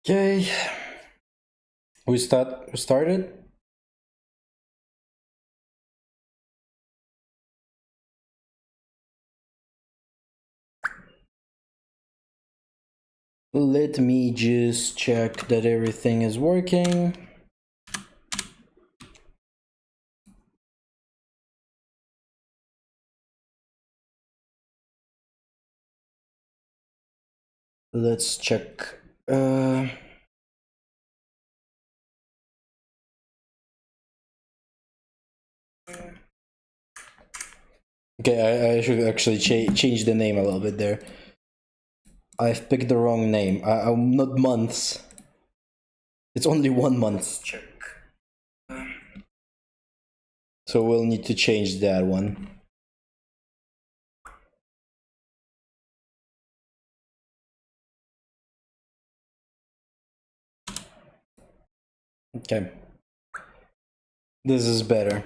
Okay, we started. Let me just check that everything is working. Let's check. Okay, I should actually change the name a little bit there. I've picked the wrong name. I'm not months. It's only 1 month. Check. So we'll need to change that one. Okay. This is better.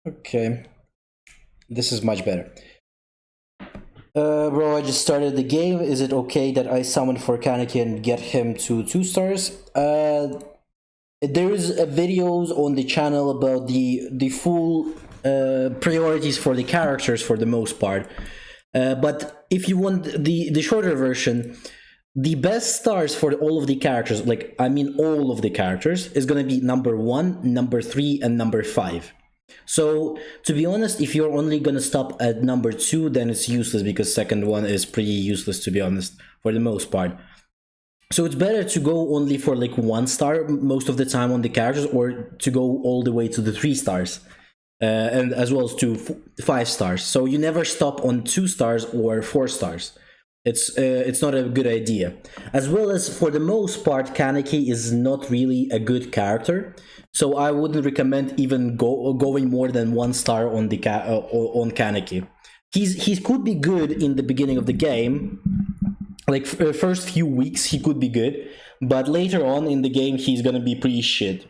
Okay. This is much better. Bro, I just started the game. Is it okay that I summon for Kaneki and get him to 2 stars? There is videos on the channel about the full priorities for the characters for the most part. But if you want the shorter version, the best stars for all of the characters, like I mean all of the characters, is gonna be number 1, number 3, and number 5. So to be honest, if you're only gonna stop at number 2, then it's useless because second one is pretty useless, to be honest, for the most part. So it's better to go only for like 1 star most of the time on the characters, or to go all the way to the 3 stars. And as well as to 5 stars. So you never stop on 2 stars or 4 stars. It's not a good idea. As well as for the most part, Kaneki is not really a good character. So I wouldn't recommend even going more than 1 star on the on Kaneki. He could be good in the beginning of the game, like first few weeks he could be good, but later on in the game he's gonna be pretty shit.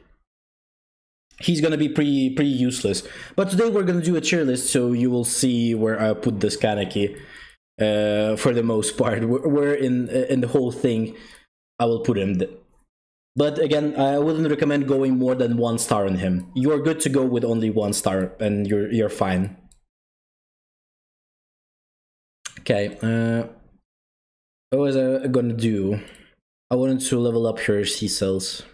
He's gonna be pretty useless. But today we're gonna do a tier list, so you will see where I put this Kaneki. For the most part, where in the whole thing I will put him. But again, I wouldn't recommend going more than 1 star on him. You're good to go with only 1 star, and you're fine. Okay. What was I gonna do? I wanted to level up your C cells.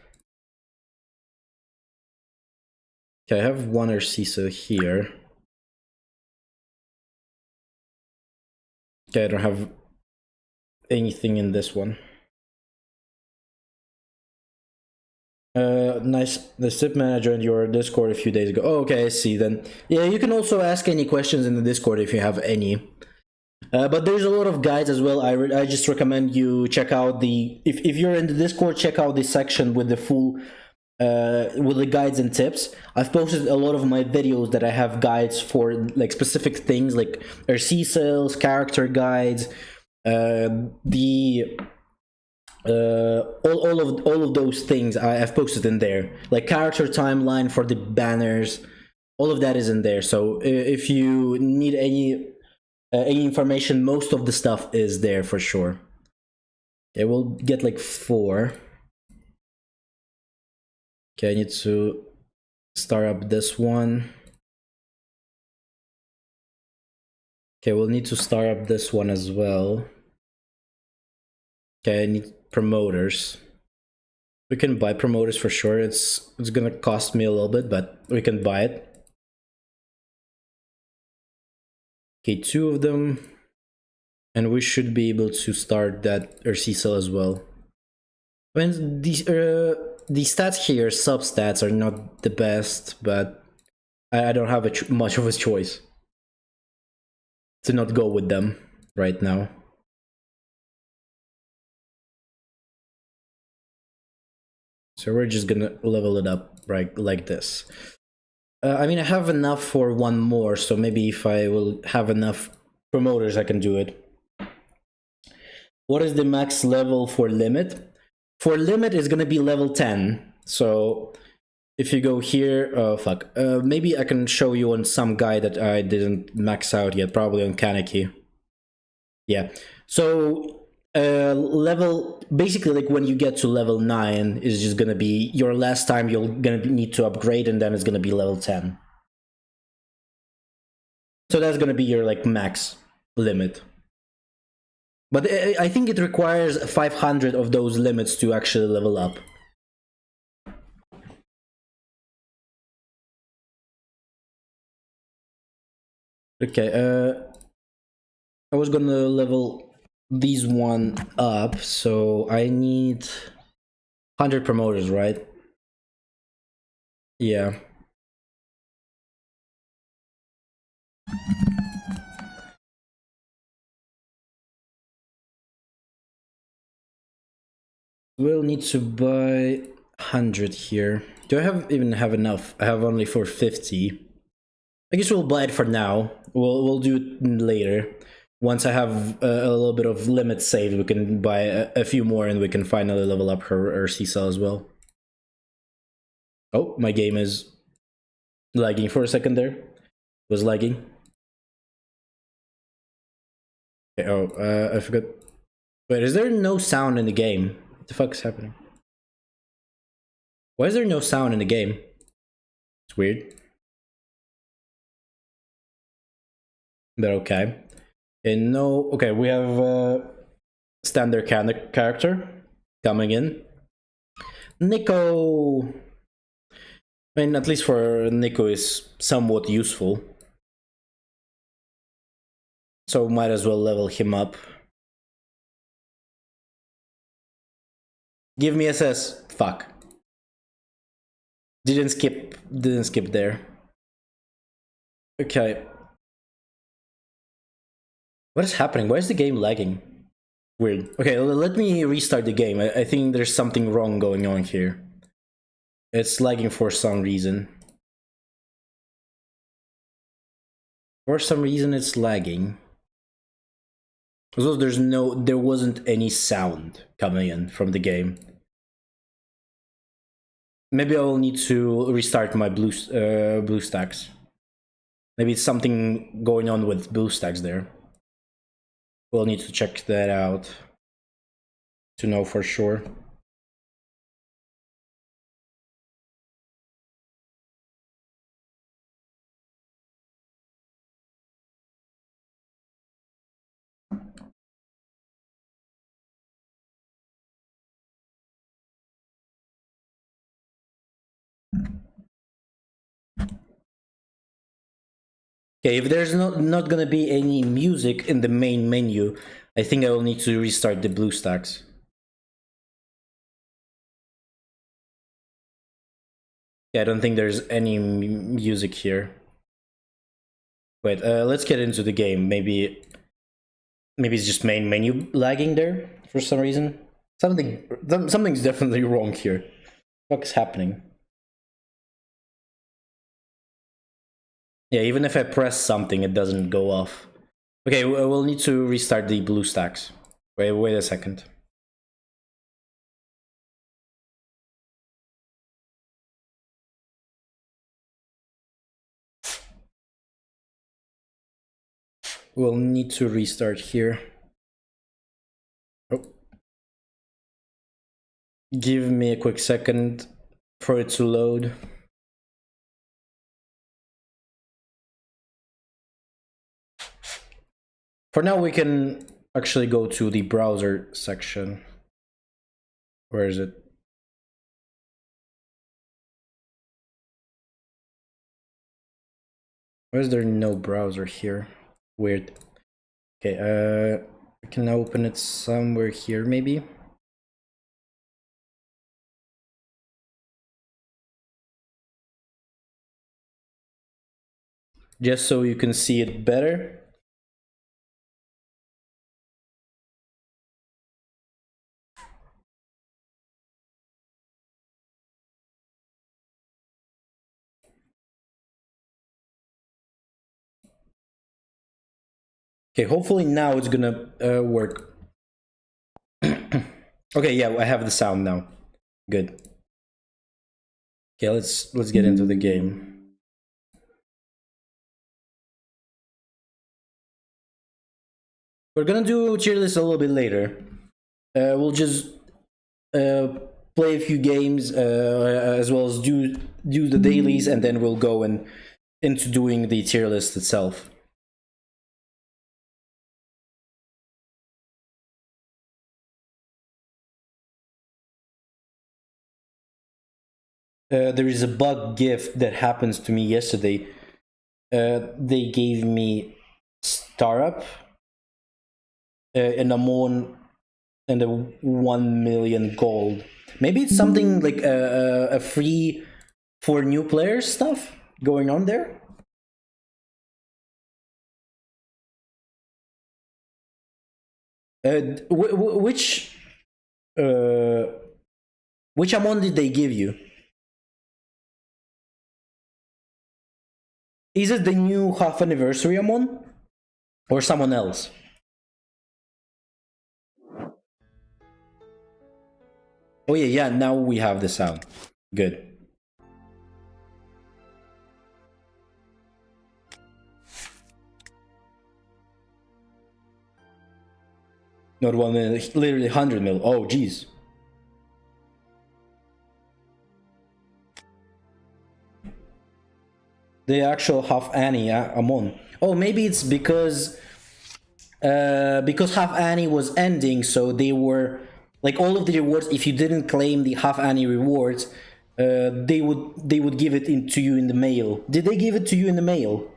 Okay, I have 1 RC cell here. Okay, I don't have anything in this one. Nice. The SIP manager joined your Discord a few days ago. Oh, okay, I see then. Yeah, you can also ask any questions in the Discord if you have any. But there's a lot of guides as well. I just recommend you check out the... If you're in the Discord, check out the section with the full... with the guides and tips. I've posted a lot of my videos that I have guides for like specific things like RC cells, character guides, all of those things I've posted in there, like character timeline for the banners. All of that is in there. So if you need any information, most of the stuff is there for sure. Okay, we'll get like 4. Okay, I need to start up this one. Okay, we'll need to start up this one as well. Okay, I need promoters. We can buy promoters for sure. It's gonna cost me a little bit, but we can buy it. Okay, 2 of them. And we should be able to start that RC cell as well. I mean, the stats here, substats, are not the best, but I don't have much of a choice to not go with them right now. So we're just gonna level it up right like this. I mean, I have enough for 1 more, so maybe if I will have enough promoters, I can do it. What is the max level for limit? For limit, it's gonna be level 10. So if you go here, oh fuck, maybe I can show you on some guy that I didn't max out yet, probably on Kaneki. Yeah. So level basically like when you get to level 9 is just gonna be your last time you're gonna need to upgrade, and then it's gonna be level 10. So that's gonna be your like max limit. But I think it requires 500 of those limits to actually level up. Okay, I was gonna level these one up, so I need 100 promoters, right? Yeah. We'll need to buy 100 here. Do I even have enough? I have only for 50. I guess we'll buy it for now. We'll do it later. Once I have a little bit of limit saved, we can buy a few more, and we can finally level up her C-cell as well. Oh, my game is lagging for a second there. Was lagging. Okay, oh, I forgot. Wait, is there no sound in the game? What the fuck is happening? Why is there no sound in the game? It's weird. But okay. And no, okay, we have standard character coming in. Nico. I mean, at least for Nico is somewhat useful. So might as well level him up. Give me SS. Fuck. Didn't skip there. Okay. What is happening? Why is the game lagging? Weird. Okay, let me restart the game. I think there's something wrong going on here. It's lagging for some reason. For some reason it's lagging. So there wasn't any sound coming in from the game. Maybe I'll need to restart my BlueStacks. Maybe it's something going on with BlueStacks there. We'll need to check that out to know for sure. Okay, if there's not gonna be any music in the main menu, I think I will need to restart the BlueStacks. Yeah, I don't think there's any music here. Wait, let's get into the game. Maybe it's just main menu lagging there for some reason. Something's definitely wrong here. What's happening? Yeah, even if I press something, it doesn't go off. Okay, we'll need to restart the BlueStacks. Wait a second. We'll need to restart here. Oh. Give me a quick second for it to load. For now, we can actually go to the browser section. Where is it? Why is there no browser here? Weird. Okay, I can open it somewhere here, maybe. Just so you can see it better. Okay, hopefully now it's gonna work. Okay, yeah, I have the sound now. Good. Okay, let's get into the game. We're gonna do tier list a little bit later. We'll just play a few games as well as do the dailies, and then we'll go into doing the tier list itself. There is a bug gift that happens to me yesterday. They gave me startup and Amon and a 1 million gold. Maybe it's something like a free for new players stuff going on there. Which Amon did they give you? Is it the new half anniversary Amon? Or someone else? Oh yeah, now we have the sound. Good. Not 1 million, literally 100 mil. Oh geez. The actual half Annie Amon. Oh, maybe it's because half Annie was ending, so they were like all of the rewards. If you didn't claim the half Annie rewards, they would give it to you in the mail. Did they give it to you in the mail?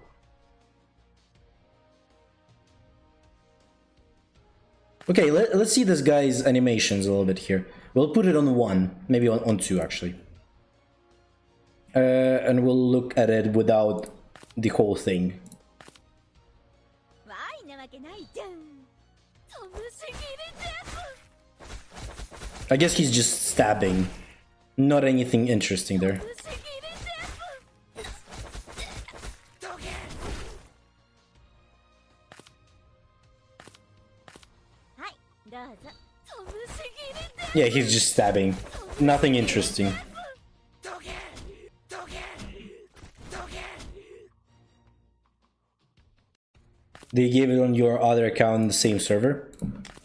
Okay, let's see this guy's animations a little bit here. We'll put it on 1, maybe on 2 actually. And we'll look at it without the whole thing. I guess he's just stabbing. Not anything interesting there. Yeah, he's just stabbing. Nothing interesting. They gave it on your other account on the same server?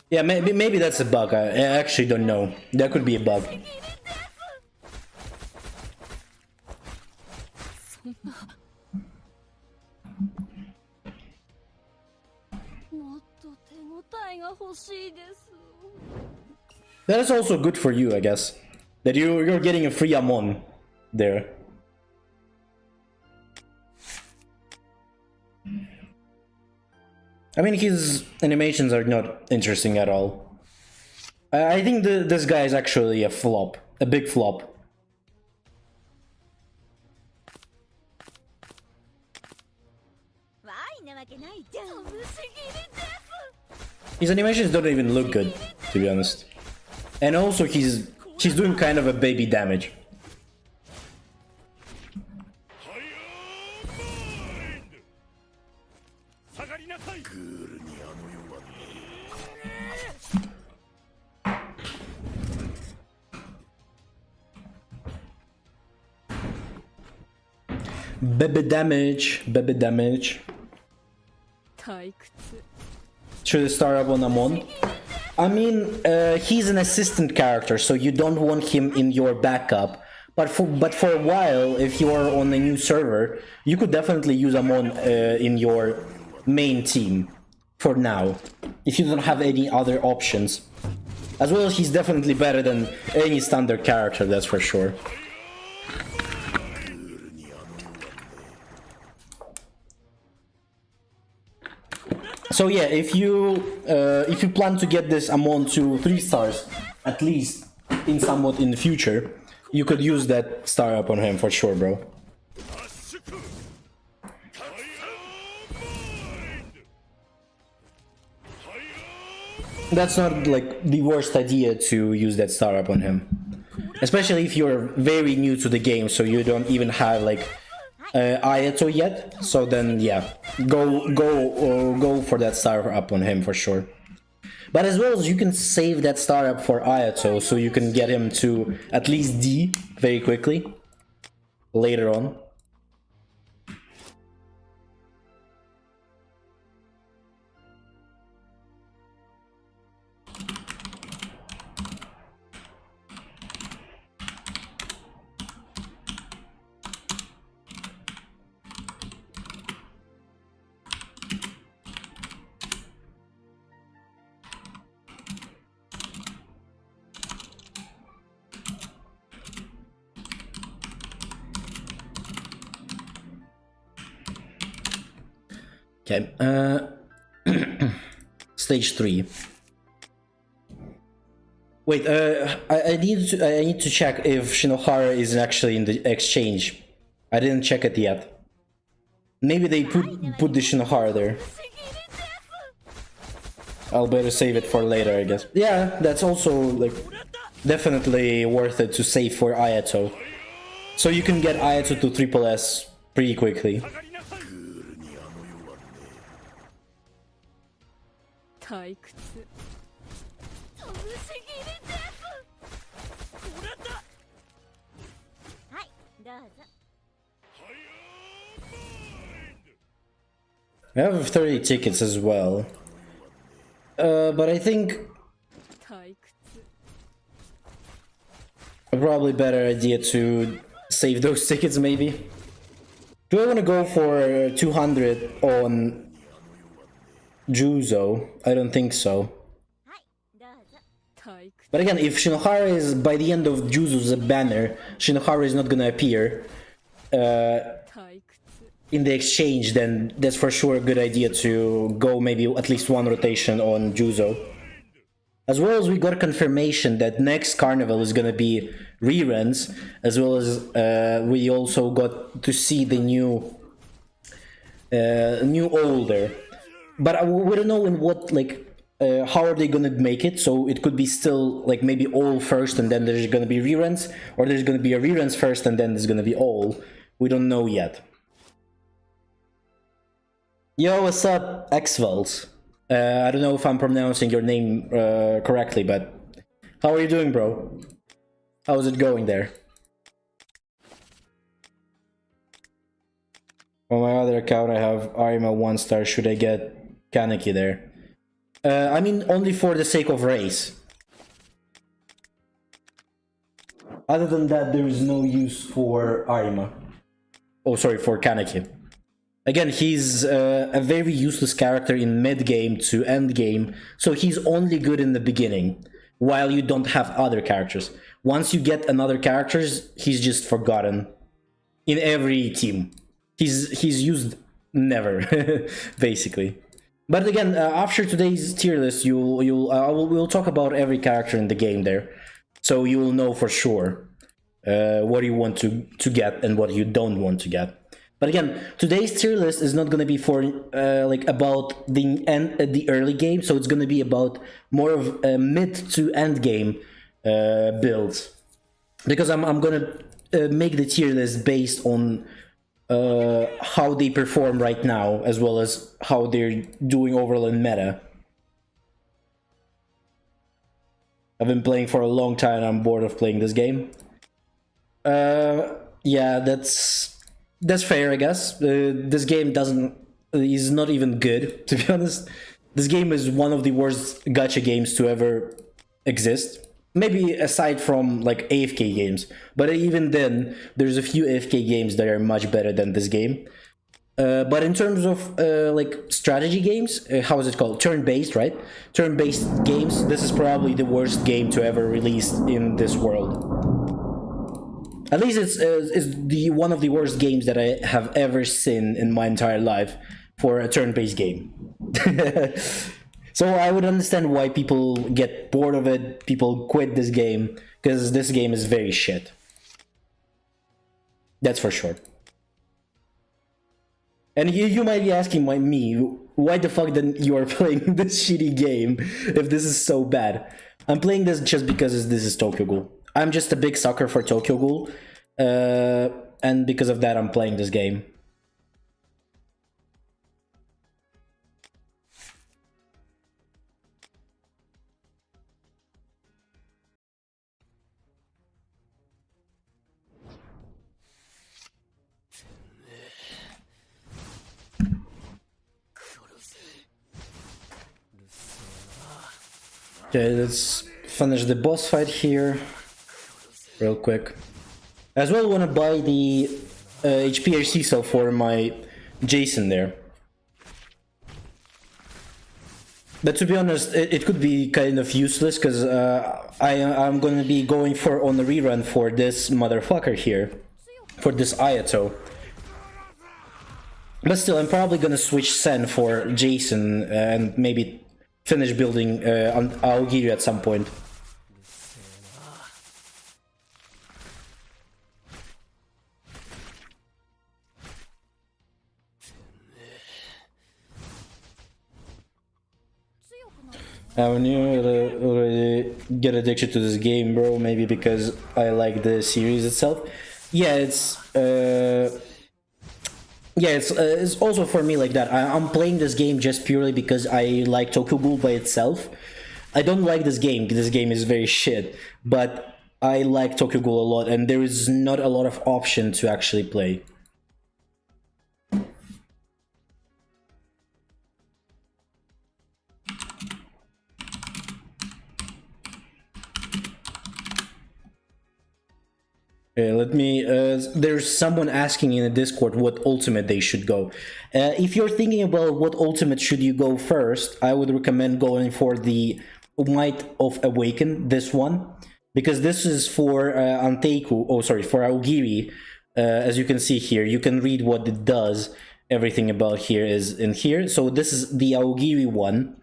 Yeah, maybe that's a bug. I actually don't know. That could be a bug. That is also good for you, I guess. That you're getting a free Amon there. I mean, his animations are not interesting at all. I think this guy is actually a flop. A big flop. His animations don't even look good, to be honest. And also he's doing kind of a baby damage. Baby damage, baby damage. Should I start up on Amon? I mean, he's an assistant character, so you don't want him in your backup. But for a while, if you are on a new server, you could definitely use Amon in your main team. For now, if you don't have any other options. As well, he's definitely better than any standard character, that's for sure. So yeah, if you plan to get this Amon to 3 stars, at least somewhat in the future, you could use that star up on him for sure, bro. That's not like the worst idea to use that star up on him, especially if you're very new to the game, so you don't even have like Ayato yet. So then yeah, go for that star up on him for sure. But as well as you can save that star up for Ayato, so you can get him to at least D very quickly later on. Okay, stage 3. Wait, I need to check if Shinohara is actually in the exchange. I didn't check it yet. Maybe they put the Shinohara there. I'll better save it for later, I guess. Yeah, that's also like definitely worth it to save for Ayato. So you can get Ayato to triple S pretty quickly. I have 30 tickets as well. But I think a probably better idea to save those tickets, maybe. Do I want to go for 200 on Juzo? I don't think so. But again, if Shinohara is by the end of Juzo's banner, Shinohara is not gonna appear in the exchange, then that's for sure a good idea to go maybe at least one rotation on Juzo. As well as we got confirmation that next carnival is gonna be reruns, as well as we also got to see the new older. But we don't know in what, like, how are they gonna make it, so it could be still like maybe all first and then there's gonna be reruns, or there's gonna be a reruns first and then there's gonna be all. We don't know yet. Yo, what's up, Xvels? I don't know if I'm pronouncing your name correctly, but how are you doing, bro? How's it going there? On my other account, I have Arima 1 star. Should I get Kaneki there? I mean, only for the sake of race. Other than that, there is no use for Arima. Oh, sorry, for Kaneki. Again, he's a very useless character in mid-game to end-game, so he's only good in the beginning, while you don't have other characters. Once you get another characters, he's just forgotten. In every team. He's used never, basically. But again, after today's tier list, we'll talk about every character in the game there, so you will know for sure what you want to get and what you don't want to get. But again, today's tier list is not going to be for like about the early game, so it's going to be about more of a mid to end game builds, because I'm going to make the tier list based on how they perform right now, as well as how they're doing overall in meta. I've been playing for a long time and I'm bored of playing this game. Yeah, that's fair, I guess. This game is not even good, to be honest. This game is one of the worst gacha games to ever exist. Maybe aside from like AFK games, but even then, there's a few AFK games that are much better than this game. But in terms of like strategy games, how is it called? Turn-based, right? Turn-based games. This is probably the worst game to ever release in this world. At least it's the one of the worst games that I have ever seen in my entire life for a turn-based game. So I would understand why people get bored of it, people quit this game, because this game is very shit. That's for sure. And you might be asking me, why the fuck then you are playing this shitty game if this is so bad? I'm playing this just because this is Tokyo Ghoul. I'm just a big sucker for Tokyo Ghoul, and because of that I'm playing this game. Okay, let's finish the boss fight here real quick. I as well want to buy the HPHC cell for my Jason there. But to be honest, it could be kind of useless, because I'm going to be going on a rerun for this motherfucker here. For this Ayato. But still, I'm probably gonna switch Sen for Jason and maybe finish building on Aogiri at some point. I already get addicted to this game, bro. Maybe because I like the series itself. Yeah, it's also for me like that. I'm playing this game just purely because I like Tokyo Ghoul by itself. I don't like this game. This game is very shit, but I like Tokyo Ghoul a lot, and there is not a lot of option to actually play. Let me. There's someone asking in the Discord what ultimate they should go. If you're thinking about what ultimate should you go first, I would recommend going for the Might of Awaken. This one, because this is for Anteiku. Oh, sorry, for Aogiri. As you can see here, you can read what it does. Everything about here is in here. So this is the Aogiri one.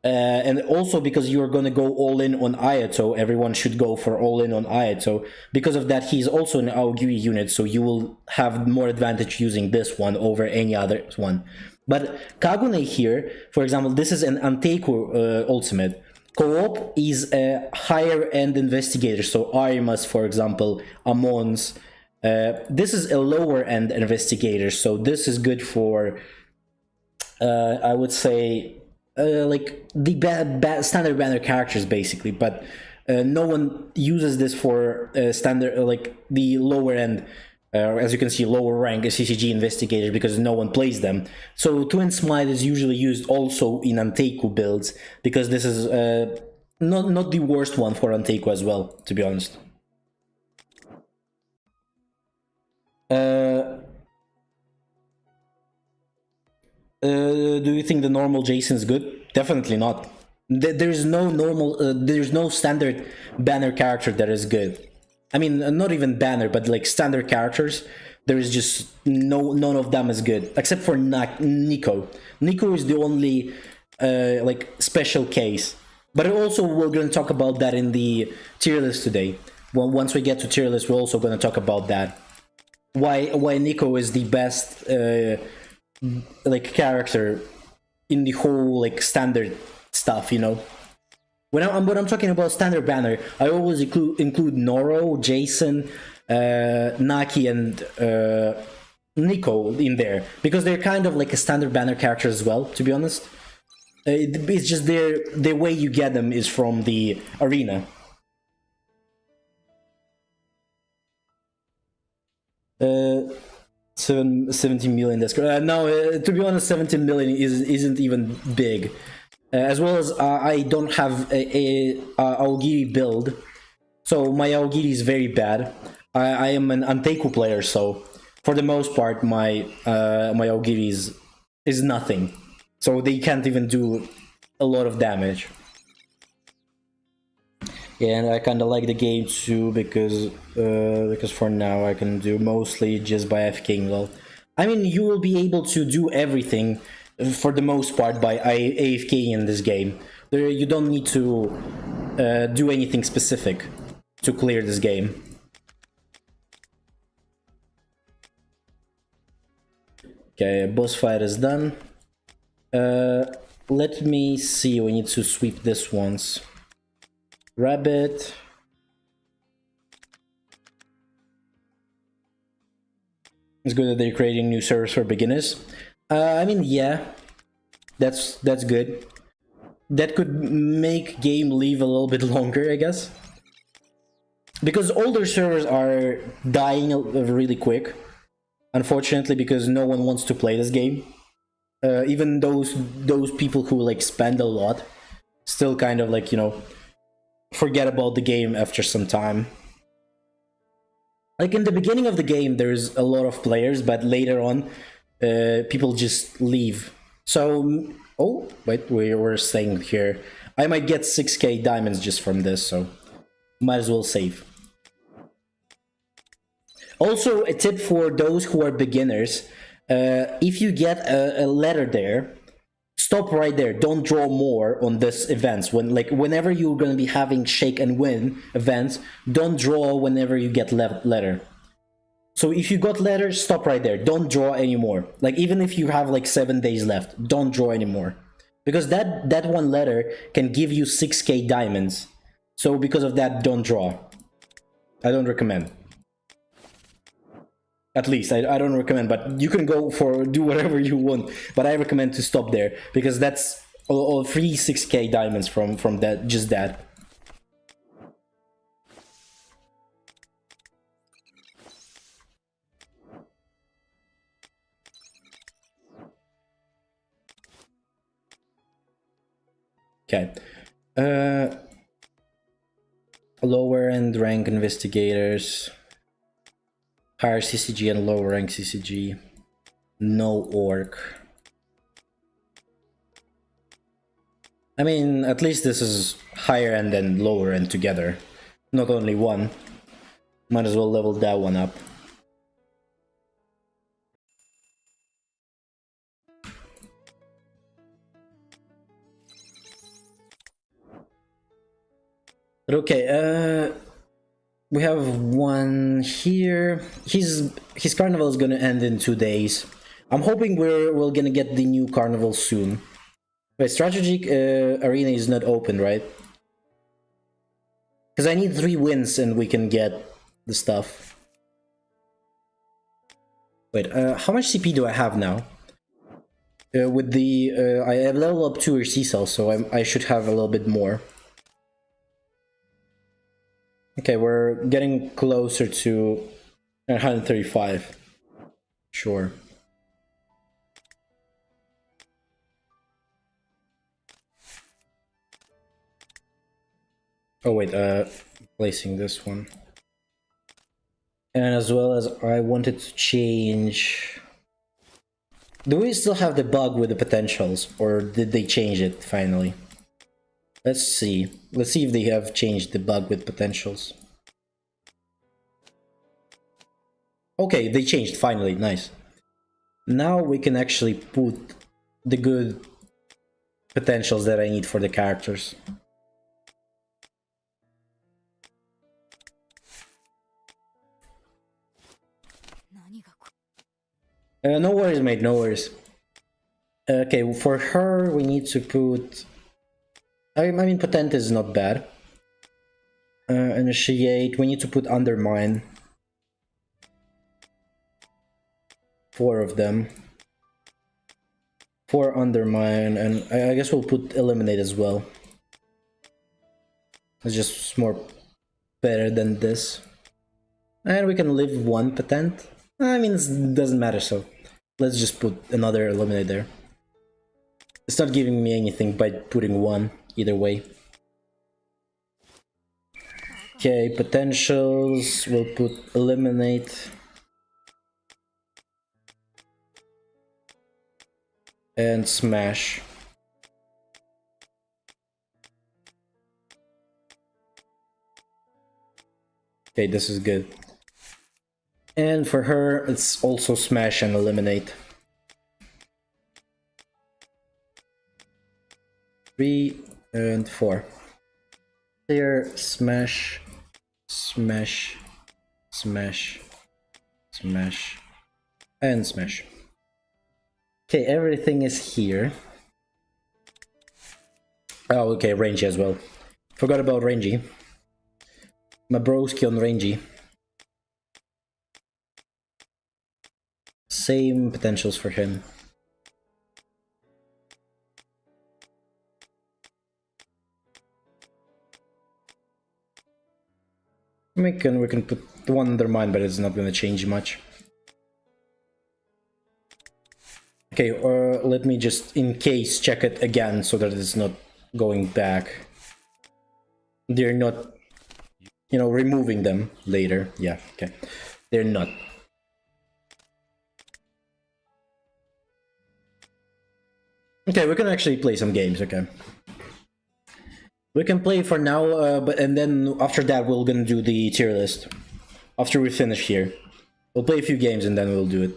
And also because you're going to go all in on Ayato, everyone should go for all in on Ayato. Because of that, he's also an Aogiri unit, so you will have more advantage using this one over any other one. But Kagune here, for example, this is an Anteiku ultimate. Co-op is a higher end investigator, so Arimas, for example, Amon's. This is a lower end investigator, so this is good for, I would say, like the standard banner characters basically, but no one uses this for standard like the lower end, as you can see, lower rank CCG investigators, because no one plays them. So Twin Smite is usually used also in Anteiku builds, because this is not the worst one for Anteiku as well, to be honest. Do you think the normal Jason is good? Definitely not. There's no normal, there's no standard banner character that is good. I mean, not even banner, but like standard characters. There is just none of them is good, except for Nico. Nico is the only like special case. But also, we're going to talk about that in the tier list today. Well, once we get to tier list, we're also going to talk about that. Why Nico is the best like character in the whole like standard stuff, you know. When I'm talking about standard banner, I always include Noro, Jason, Naki, and Nico in there, because they're kind of like a standard banner character as well, to be honest. It's just the way you get them is from the arena. 17 million. That's no. To be honest, 17 million isn't even big. As well as I don't have a Aogiri build, so my Aogiri is very bad. I am an Anteiku player, so for the most part, my Aogiri is nothing. So they can't even do a lot of damage. Yeah, and I kind of like the game too, because for now I can do mostly just by FKing. Well, I mean, you will be able to do everything for the most part by AFK in this game. You don't need to do anything specific to clear this game. Okay, boss fight is done. Let me see, we need to sweep this once. Rabbit. It's good that they're creating new servers for beginners. I mean, yeah, that's good. That could make game live a little bit longer, I guess, because older servers are dying really quick, unfortunately, because no one wants to play this game. Even those people who like spend a lot still kind of like, you know, forget about the game after some time. Like in the beginning of the game, there's a lot of players, but later on, people just leave. So, oh wait, we're staying here. I might get 6k diamonds just from this, so might as well save. Also, a tip for those who are beginners: If you get a letter there, stop right there. Don't draw more on this events. Whenever you're gonna be having shake and win events, don't draw whenever you get letter. So if you got letter, stop right there. Don't draw anymore. Like even if you have like 7 days left, don't draw anymore. Because that one letter can give you 6k diamonds. So because of that, don't draw. I don't recommend. At least I don't recommend, but you can go for do whatever you want. But I recommend to stop there because that's all free 6k diamonds from that, just that. Okay. Lower end rank investigators. Higher CCG and lower rank CCG. No orc. I mean, at least this is higher end and lower end together. Not only one. Might as well level that one up. But okay, we have one here. His carnival is gonna end in 2 days. I'm hoping we're gonna get the new carnival soon. Wait, strategic arena is not open, right? Because I need 3 wins and we can get the stuff. Wait, how much CP do I have now? With the I have leveled up 2 C cells, so I should have a little bit more. Okay, we're getting closer to 135. Sure. Oh wait, placing this one. And as well as I wanted to change... Do we still have the bug with the potentials, or did they change it finally? Let's see. Let's see if they have changed the bug with potentials. Okay, they changed finally. Nice. Now we can actually put the good potentials that I need for the characters. No worries, mate. No worries. Okay, for her we need to put... I mean, potent is not bad. Initiate, we need to put undermine. 4 of them. 4 undermine, and I guess we'll put eliminate as well. It's just more better than this. And we can live 1 potent. I mean, it doesn't matter, so let's just put another eliminate there. It's not giving me anything by putting 1. Either way. Okay, potentials, we'll put eliminate. And smash. Okay, this is good. And for her, it's also smash and eliminate. 3 and 4. Clear, smash, smash, smash, smash, and smash. Okay, everything is here. Oh, okay, rangy as well. Forgot about rangy. My broski on rangy. Same potentials for him. We can put the one under mine, but it's not gonna change much. Okay, let me just in case check it again so that it's not going back. They're not, you know, removing them later. Yeah, okay. They're not. Okay, we can actually play some games, okay. We can play for now, and then after that we're gonna do the tier list. After we finish here. We'll play a few games and then we'll do it.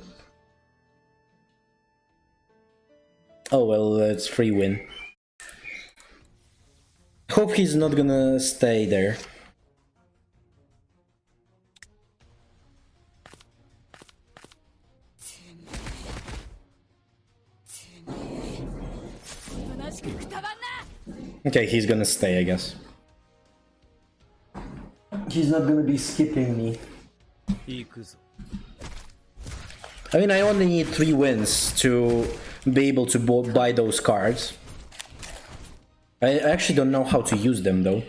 Oh well, it's free win. Hope he's not gonna stay there. Okay, he's gonna stay, I guess. He's not gonna be skipping me. I mean, I only need 3 wins to be able to buy those cards. I actually don't know how to use them though,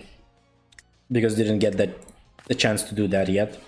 because didn't get the chance to do that yet.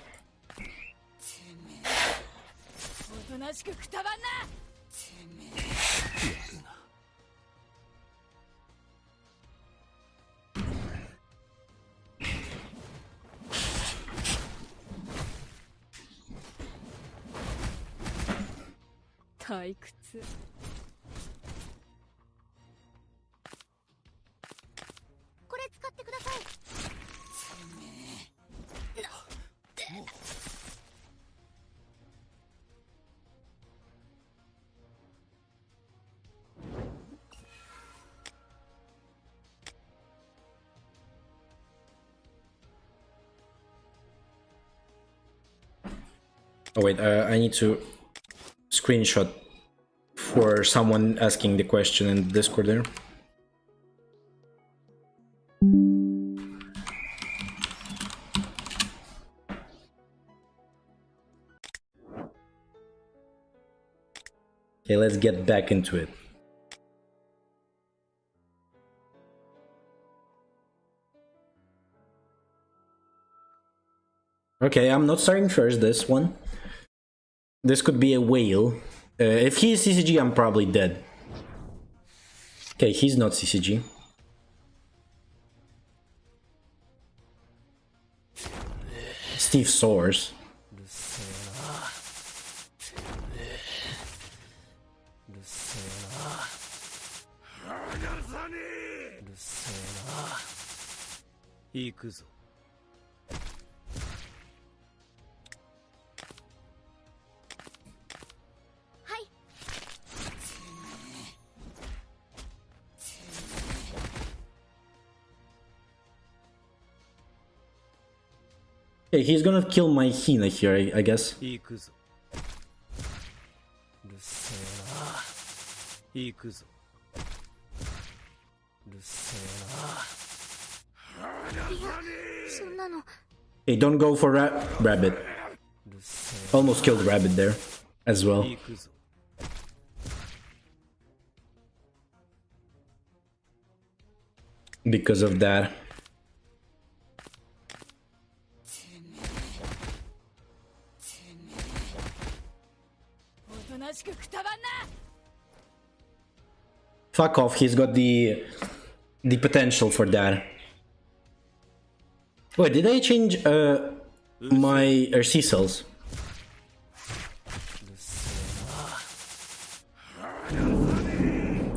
Oh wait, I need to screenshot for someone asking the question in Discord there. Okay, let's get back into it. Okay, I'm not starting first this one. This could be a whale. If he is CCG, I'm probably dead. Okay, he's not CCG. Steve Soares. Okay, he's gonna kill my Hina here, I guess. Hey, don't go for Rabbit. Almost killed Rabbit there as well. Because of that. Fuck off, he's got the potential for that. Wait, did I change my RC cells?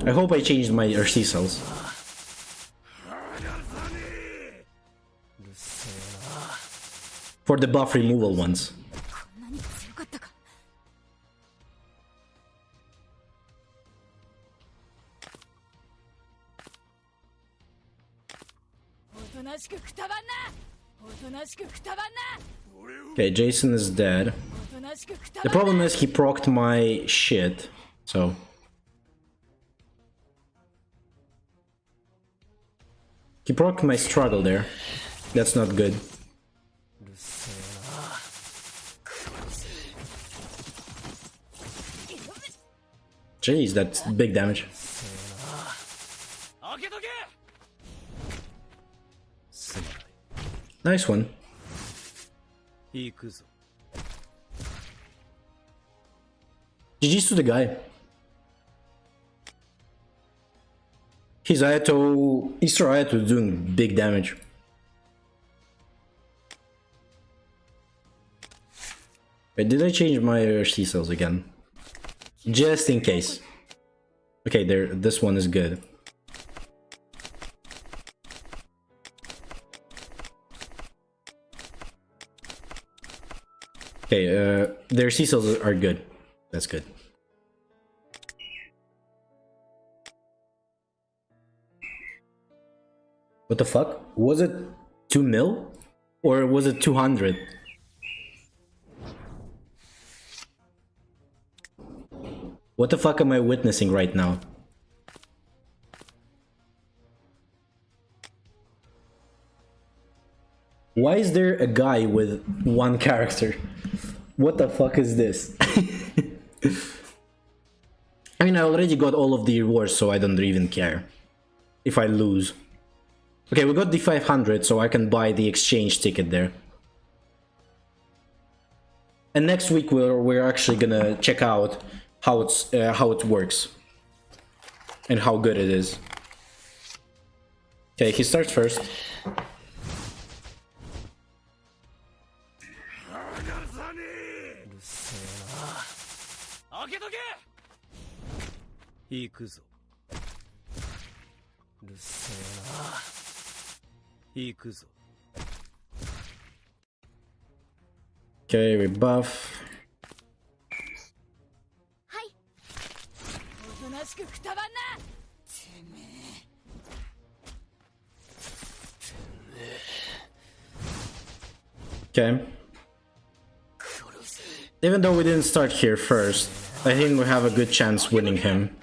I hope I changed my RC cells. For the buff removal ones. Okay, Jason is dead. The problem is he procced my shit, so... He procced my struggle there. That's not good. Jeez, that's big damage. Nice one. GG's to the guy. His Easter Ayato is doing big damage. Wait, did I change my RC cells again? Just in case. Okay, there. This one is good. Okay, their C cells are good. That's good. What the fuck? Was it 2 mil? Or was it 200? What the fuck am I witnessing right now? Why is there a guy with one character? What the fuck is this? I mean, I already got all of the rewards, so I don't even care if I lose. Okay, we got the 500, so I can buy the exchange ticket there. And next week we're actually gonna check out how it works and how good it is. Okay, he starts first. Okay, rebuff. Okay. Even though we didn't start here first, I think we have a good chance winning him.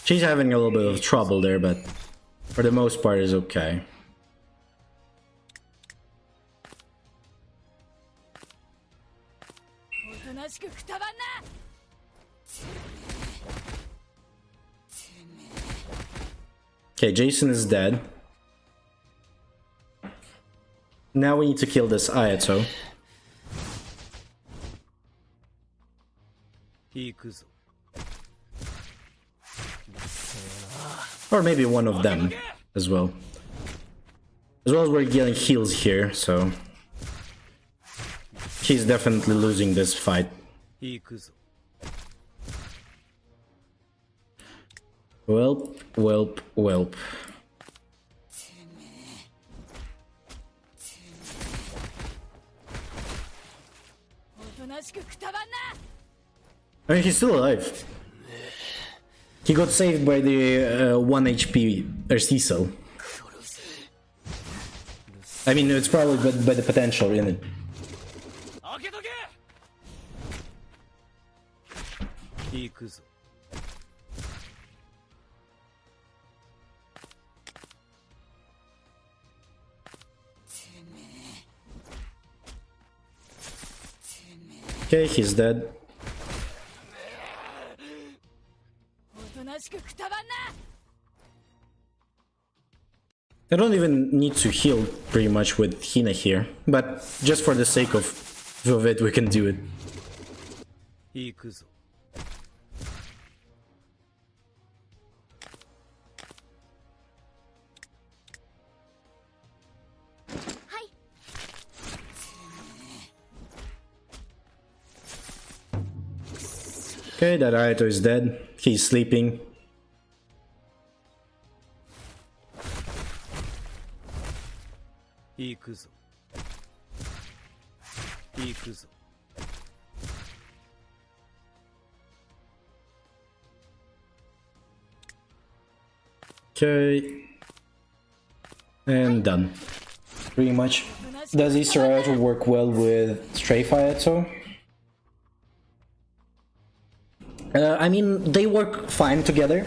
She's having a little bit of trouble there, but for the most part is okay. Okay, Jason is dead. Now we need to kill this Ayato. Or maybe one of them as well. As well as we're getting heals here, so he's definitely losing this fight. Welp, welp, welp. I mean, he's still alive. He got saved by the 1 HP Cecil. I mean, it's probably by the potential in it. Okay, he's dead. I don't even need to heal pretty much with Hina here, but just for the sake of it, we can do it. Okay, that Ayato is dead. He's sleeping. Okay. And done. Pretty much. Does Easter Ayato work well with Strafe Ayato? I mean, they work fine together.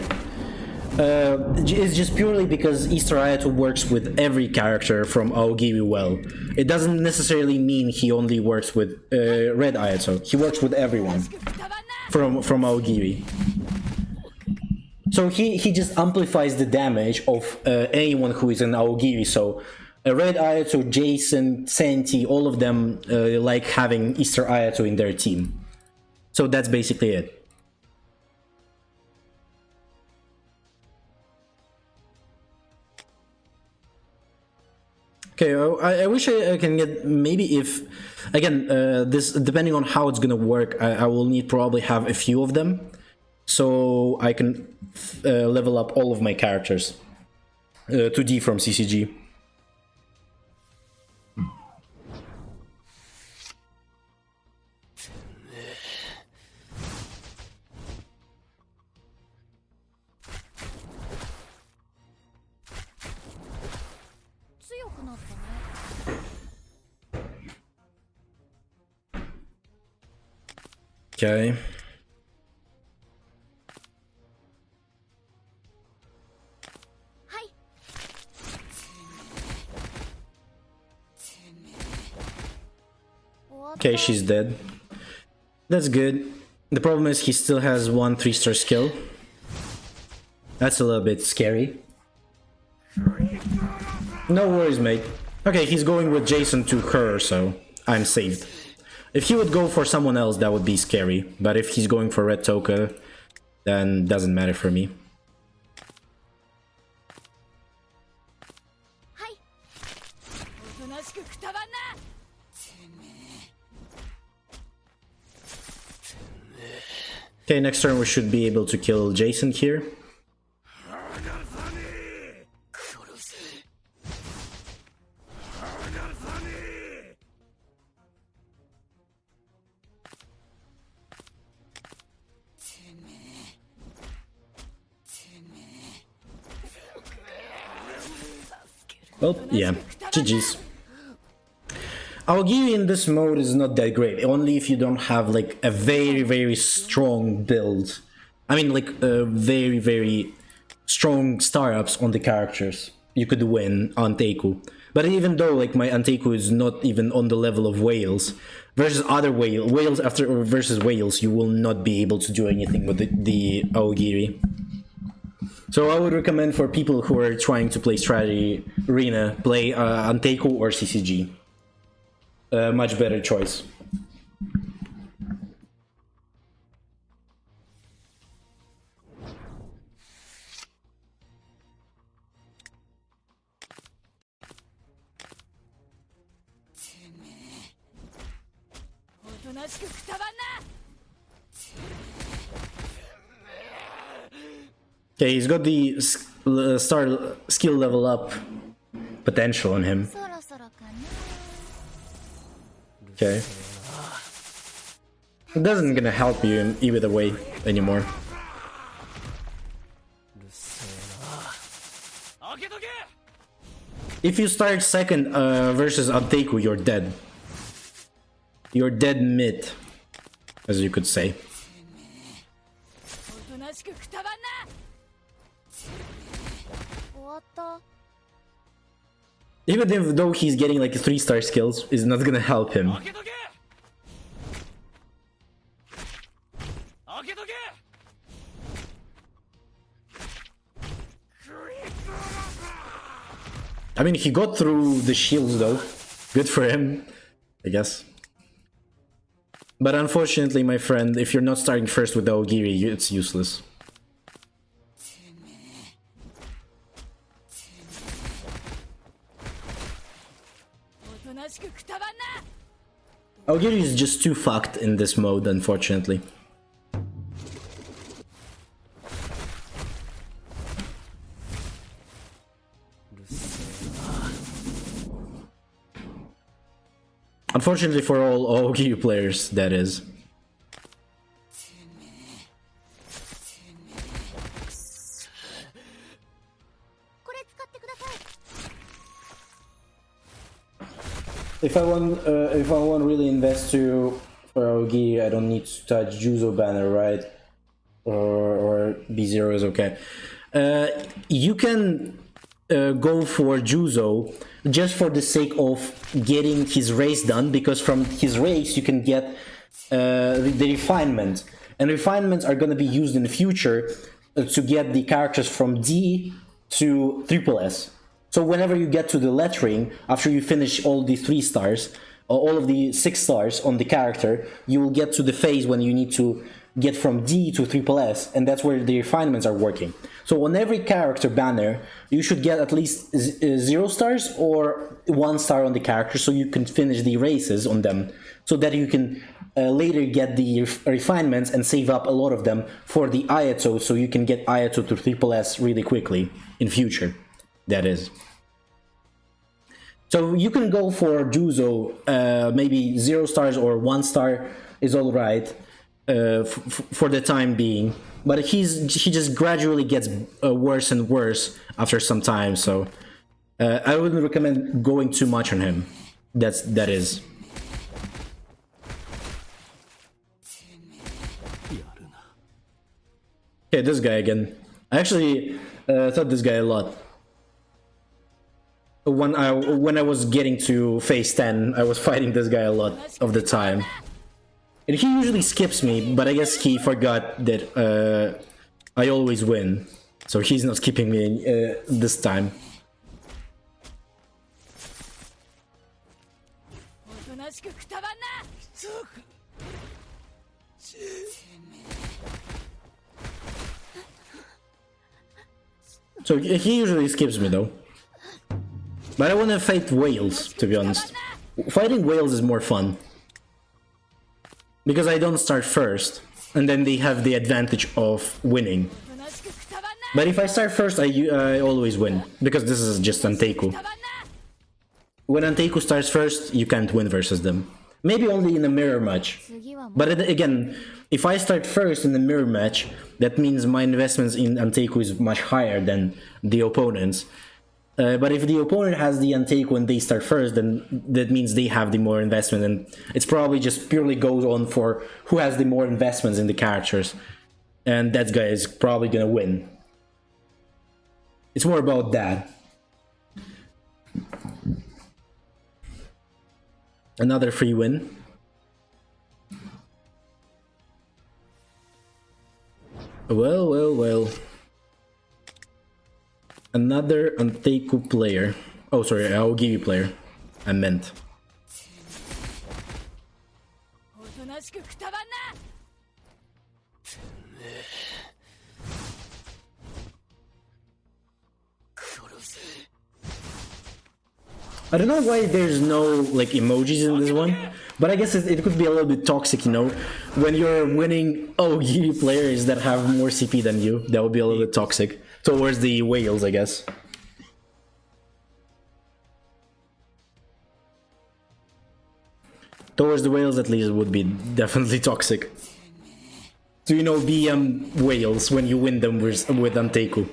It's just purely because Easter Ayato works with every character from Aogiwi well. It doesn't necessarily mean he only works with Red Ayato. He works with everyone from Aogiwi. So he just amplifies the damage of anyone who is in Aogiwi. So Red Ayato, Jason, Senti, all of them like having Easter Ayato in their team. So that's basically it. Okay, I wish I can get, maybe if, again, this, depending on how it's gonna work, I will need probably have a few of them, so I can level up all of my characters. 2D from CCG. Okay. Okay, she's dead. That's good. The problem is he still has one 3-star skill. That's a little bit scary. No worries, mate. Okay, he's going with Jason to her, so I'm saved. If he would go for someone else, that would be scary. But if he's going for Red Toka, then doesn't matter for me. Okay, next turn we should be able to kill Jason here. Well, yeah, GG's. Aogiri in this mode is not that great, only if you don't have like a very strong build. I mean like very strong star-ups on the characters. You could win on Teiku. But even though like my Anteku is not even on the level of Whales, versus other Whales after versus Whales, you will not be able to do anything with the Aogiri. So I would recommend for people who are trying to play strategy arena, play Anteku or CCG. Much better choice. Okay, he's got the star skill level up potential on him. Okay. It doesn't gonna help you in either way anymore. If you start second versus Anteku, you're dead. You're dead mid, as you could say. Even if though he's getting like 3-star skills, is not gonna help him. I mean, he got through the shields though. Good for him, I guess. But unfortunately, my friend, if you're not starting first with the Aogiri, it's useless. Aogiri is just too fucked in this mode, unfortunately. Unfortunately for all Aogiri players, that is. If I want really invest to for Aogiri, I don't need to touch Juzo banner, right? Or B0 is okay. You can go for Juzo just for the sake of getting his race done, because from his race you can get the refinement, and refinements are going to be used in the future to get the characters from D to SSS. So whenever you get to the lettering, after you finish all the 3 stars, all of the 6 stars on the character, you will get to the phase when you need to get from D to SSS, and that's where the refinements are working. So on every character banner, you should get at least 0 stars or 1 star on the character, so you can finish the races on them, so that you can later get the refinements and save up a lot of them for the Ayato, so you can get Ayato to SSS really quickly in future. That is. So you can go for Juzo, maybe 0 stars or 1 star is all right for the time being, but he just gradually gets worse and worse after some time. So I wouldn't recommend going too much on him. That is. Okay, this guy again. I actually thought this guy a lot. When I was getting to phase 10, I was fighting this guy a lot of the time. And he usually skips me, but I guess he forgot that I always win. So he's not skipping me this time. So he usually skips me though. But I want to fight whales, to be honest. Fighting whales is more fun. Because I don't start first, and then they have the advantage of winning. But if I start first, I always win, because this is just Anteiku. When Anteiku starts first, you can't win versus them. Maybe only in a mirror match. But again, if I start first in the mirror match, that means my investments in Anteiku is much higher than the opponent's. But if the opponent has the Anteiku and they start first, then that means they have the more investment, and it's probably just purely goes on for who has the more investments in the characters. And that guy is probably gonna win. It's more about that. Another free win. Well. Another Anteiku player. Oh, sorry, Aogiwi player. I meant. I don't know why there's no like emojis in this one, but I guess it could be a little bit toxic, you know, when you're winning OG players that have more CP than you. That would be a little bit toxic towards the whales, I guess. Towards the whales, at least, it would be definitely toxic. So, you know, be whales when you win them with Anteiku.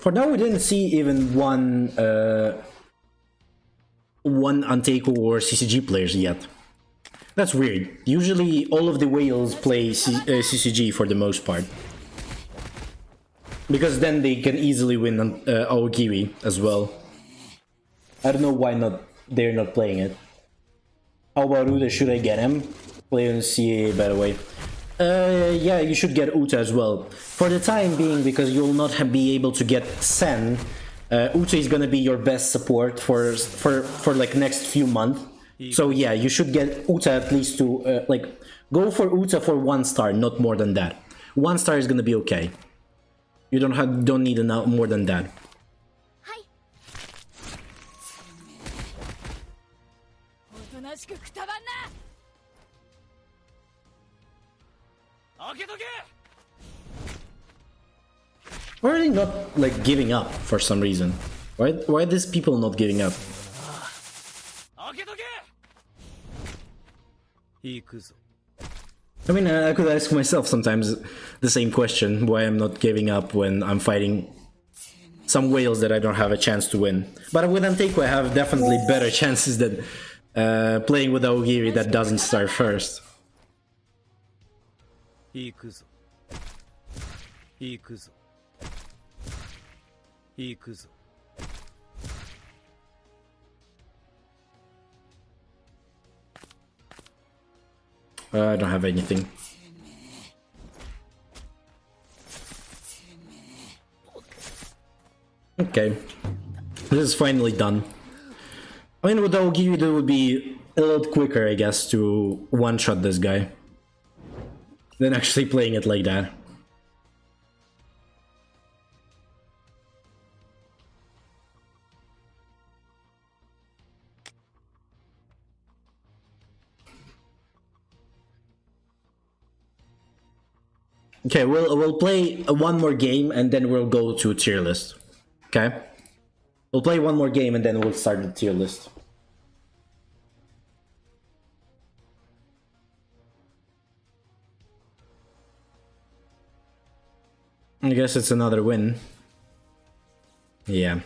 For now, we didn't see even one Anteiku or CCG players yet. That's weird. Usually, all of the whales play CCG for the most part. Because then they can easily win Aogiwi as well. I don't know why they're not playing it. How about Uta? Should I get him? Play on CA, by the way. Yeah, you should get Uta as well. For the time being, because you'll not be able to get Sen, Uta is gonna be your best support for like next few months. So yeah, you should get Uta at least to like go for Uta for 1 star, not more than that. 1 star is gonna be okay. You don't need more than that. Why are they not like giving up for some reason? Why are these people not giving up? I mean, I could ask myself sometimes the same question, why I'm not giving up when I'm fighting some whales that I don't have a chance to win. But with Anteiku, I have definitely better chances than playing with Aogiri that doesn't start first. I don't have anything. Okay, this is finally done. I mean, with Aogiri, it would be a little quicker, I guess, to one-shot this guy than actually playing it like that. Okay, we'll play one more game and then we'll go to tier list. Okay? We'll play one more game and then we'll start the tier list. I guess it's another win. Yeah.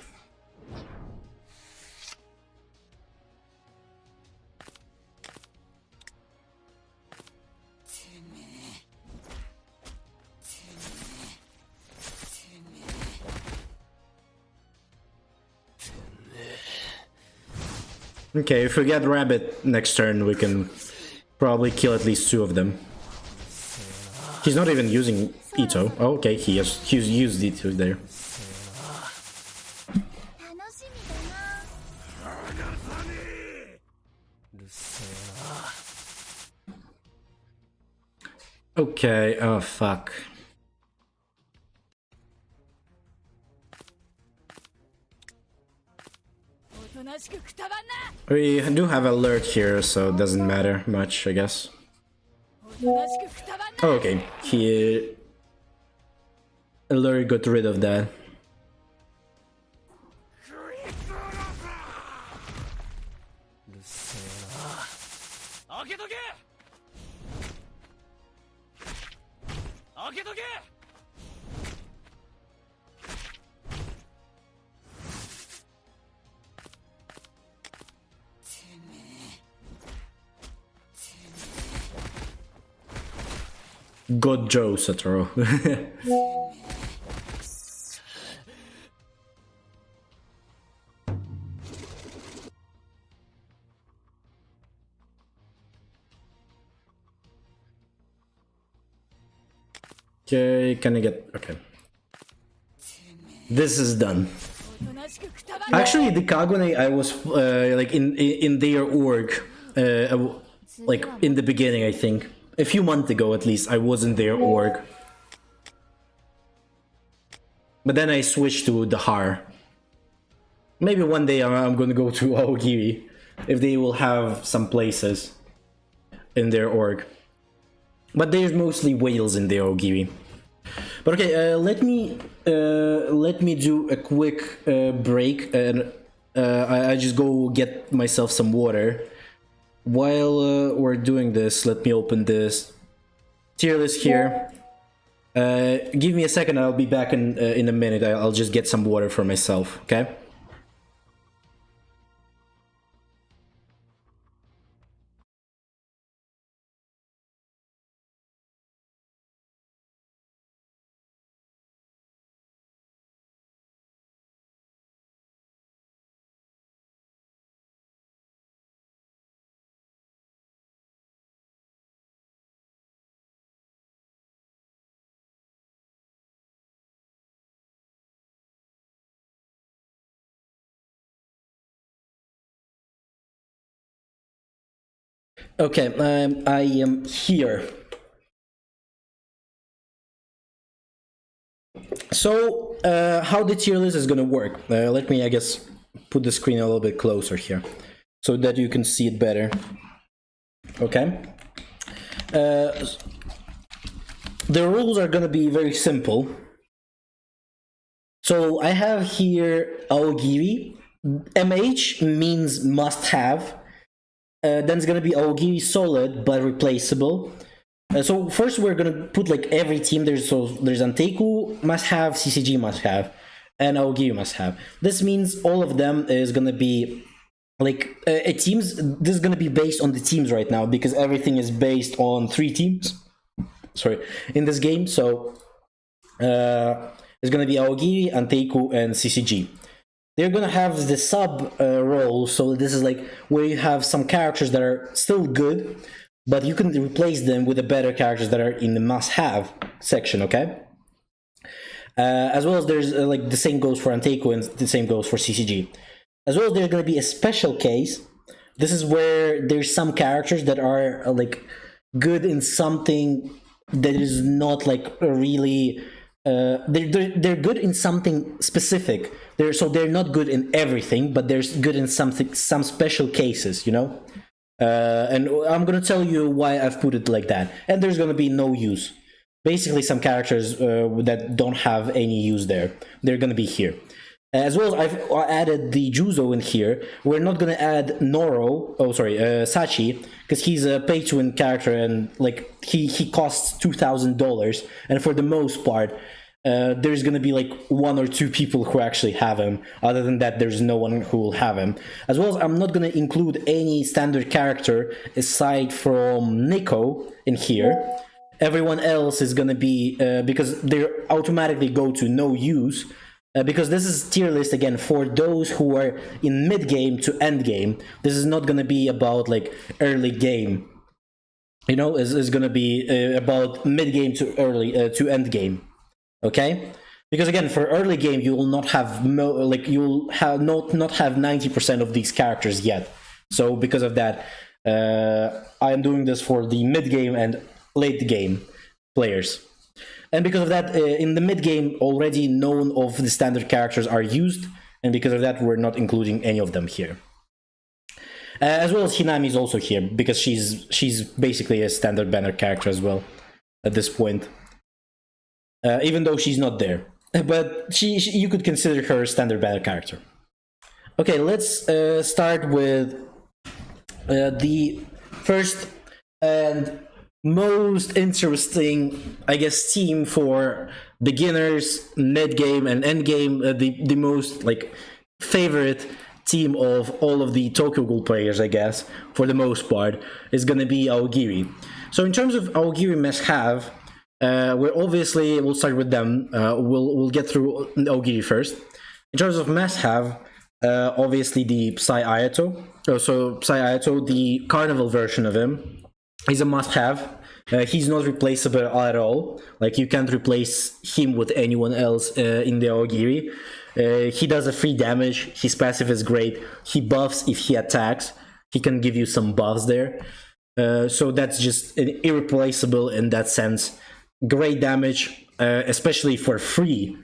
Okay, if we get Rabbit next turn, we can probably kill at least 2 of them. He's not even using Ito. Oh, okay, he's used Ito there. Okay, oh fuck. We do have alert here, so it doesn't matter much, I guess. Oh, okay, he alert got rid of that. God Joe Satoru. Okay, can I get... okay. This is done. Actually, the Kagune, I was like in their org, like in the beginning, I think. A few months ago, at least, I was in their org. But then I switched to the Har. Maybe one day I'm gonna go to Aogiri, if they will have some places in their org. But there's mostly whales in the Aogiri. But okay, let me do a quick break, and I just go get myself some water. While we're doing this, let me open this tier list here. Give me a second, I'll be back in a minute. I'll just get some water for myself, okay? Okay, I am here. So, how the tier list is gonna work? Let me, I guess, put the screen a little bit closer here, so that you can see it better. Okay? The rules are gonna be very simple. So, I have here Aogiri. MH means must have. Then it's gonna be Aogiri solid but replaceable. So first we're gonna put like every team. There's Anteku must have, CCG must have, and Aogiri must have. This means all of them is gonna be like teams. This is gonna be based on the teams right now, because everything is based on 3 teams. Sorry, in this game. So it's gonna be Aogiri, Anteku, and CCG. They're gonna have the sub role, so this is like where you have some characters that are still good, but you can replace them with the better characters that are in the must-have section, okay? As well as there's like the same goes for Anteku and the same goes for CCG. As well as there's gonna be a special case. This is where there's some characters that are like good in something that is not like really. They're good in something specific. They're not good in everything, but they're good in some special cases, you know. And I'm gonna tell you why I've put it like that. And there's gonna be no use. Basically, some characters that don't have any use there, they're gonna be here. As well as I've added the Juzo in here. We're not gonna add Sachi, because he's a pay-to-win character, and like he costs $2,000, and for the most part, there's gonna be like 1 or 2 people who actually have him. Other than that, there's no one who will have him. As well as I'm not gonna include any standard character aside from Nico in here. Everyone else is gonna be because they automatically go to no use. Because this is tier list again for those who are in mid game to end game. This is not gonna be about like early game. You know, it's gonna be about mid game to early to end game. Okay, because again, for early game, you will not have you'll have not have 90% of these characters yet. So because of that, I am doing this for the mid game and late game players. And because of that, in the mid game, already none of the standard characters are used, and because of that, we're not including any of them here. As well as Hinami is also here because she's basically a standard banner character as well at this point. Even though she's not there, but you could consider her a standard banner character. Okay, let's start with the first and most interesting, I guess, team for beginners, mid game and end game. The most like favorite team of all of the Tokyo Ghoul players, I guess, for the most part, is gonna be Aogiri. So in terms of Aogiri must-have. We'll start with them. We'll get through Aogiri first. In terms of must-have, obviously the Psy Ayato. So Psy Ayato, the carnival version of him, is a must-have. He's not replaceable at all. Like you can't replace him with anyone else in the Aogiri. He does a free damage. His passive is great. He buffs if he attacks. He can give you some buffs there. So that's just irreplaceable in that sense. Great damage, especially for free.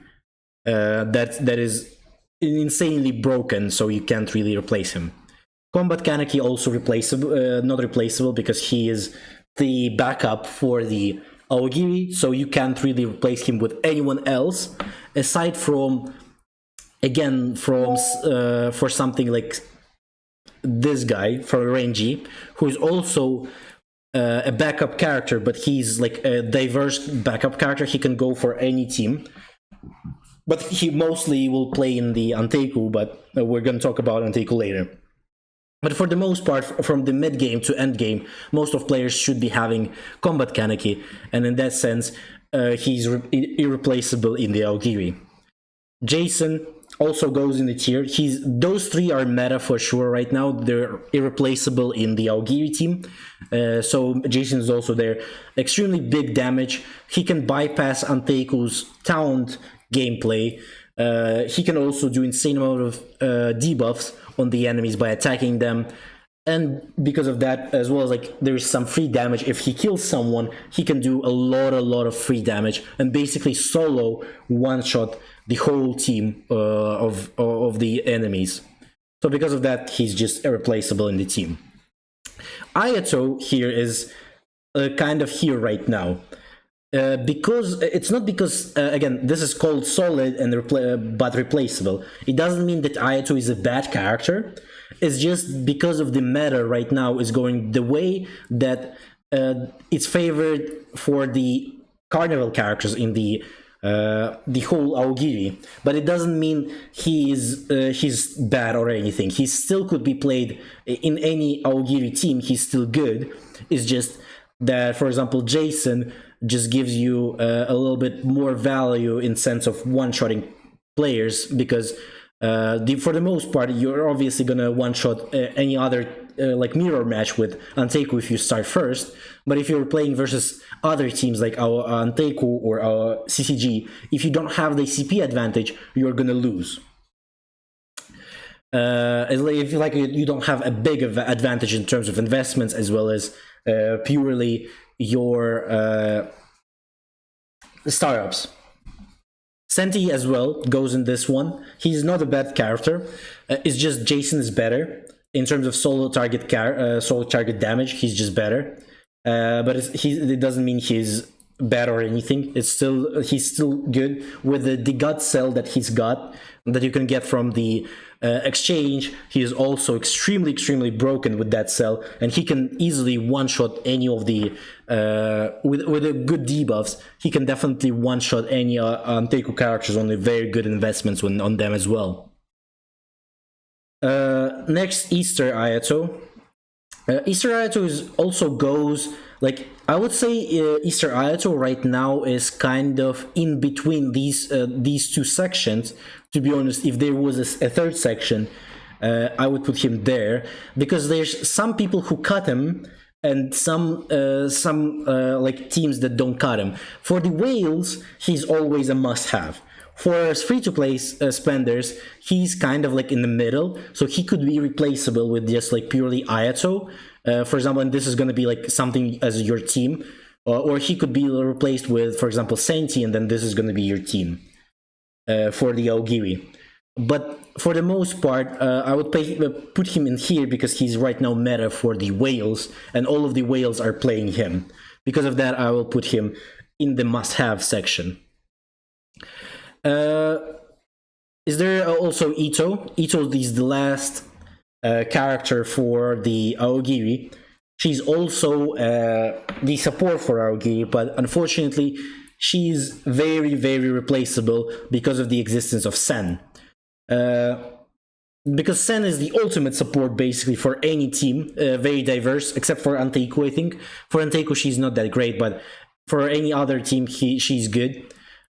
That is insanely broken, so you can't really replace him. Combat Kaneki also replaceable, not replaceable because he is the backup for the Aogiri, so you can't really replace him with anyone else aside from, again, for something like this guy for Renji, who is also a backup character, but he's like a diverse backup character. He can go for any team, but he mostly will play in the Anteiku, but we're going to talk about Anteiku later. But for the most part, from the mid game to end game, most of players should be having Combat Kaneki, and in that sense, he's irreplaceable in the Aogiri. Jason also goes in the tier. Those three are meta for sure right now. They're irreplaceable in the Aogiri team. So Jason is also there. Extremely big damage. He can bypass Anteiku's taunt gameplay. He can also do insane amount of debuffs on the enemies by attacking them. And because of that, as well as like there's some free damage. If he kills someone, he can do a lot of free damage and basically solo one-shot the whole team of the enemies. So because of that, he's just irreplaceable in the team. Ayato here is kind of here right now. Because it's not because again, this is called solid and but replaceable. It doesn't mean that Ayato is a bad character. It's just because of the meta right now is going the way that it's favored for the carnival characters in the whole Aogiri. But it doesn't mean he's bad or anything. He still could be played in any Aogiri team. He's still good. It's just that, for example, Jason just gives you a little bit more value in sense of one-shotting players, because for the most part, you're obviously gonna one-shot any other like mirror match with Anteiku if you start first. But if you're playing versus other teams like our Anteiku or our CCG, if you don't have the CP advantage, you're gonna lose. If you don't have a big advantage in terms of investments, as well as purely your startups. Senti as well goes in this one. He's not a bad character. It's just Jason is better in terms of solo target damage. He's just better, but it doesn't mean he's bad or anything. He's still good with the gut cell that he's got, that you can get from the exchange, he is also extremely broken with that cell, and he can easily one-shot any of the with the good debuffs. He can definitely one-shot any Anteku characters on the very good investments on them as well. Next, Easter Ayato. Easter Ayato also goes, like, I would say Easter Ayato right now is kind of in between these two sections. To be honest, if there was a third section, I would put him there, because there's some people who cut him and some like teams that don't cut him. For the whales, he's always a must-have. For free-to-play spenders, he's kind of like in the middle, so he could be replaceable with just like purely Ayato. For example, and this is going to be like something as your team, or he could be replaced with, for example, Senti, and then this is going to be your team for the Aogiri. But for the most part, I would put him in here because he's right now meta for the whales, and all of the whales are playing him. Because of that, I will put him in the must-have section. Is there also Ito? Ito is the last character for the Aogiri. She's also the support for Aogiri, but unfortunately, she's very replaceable because of the existence of Sen. Because Sen is the ultimate support basically for any team, very diverse, except for Anteku, I think. For Anteku, she's not that great, but for any other team, she's good.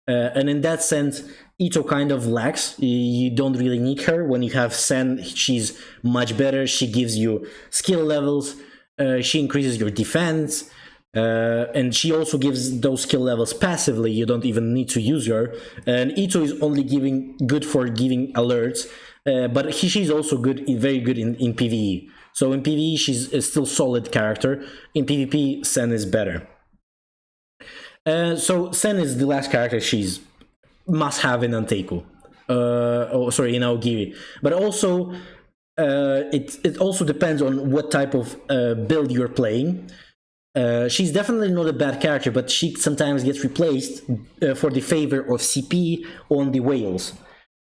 And in that sense, Ito kind of lacks. You don't really need her. When you have Sen, she's much better. She gives you skill levels. She increases your defense. And she also gives those skill levels passively. You don't even need to use her. And Ito is only good for giving alerts. But she's also very good in PvE. So in PvE, she's a still solid character. In PvP, Sen is better. So Sen is the last character she's must have in Anteku. In Aogiri. But also, it also depends on what type of build you're playing. She's definitely not a bad character, but she sometimes gets replaced for the favor of CP on the whales.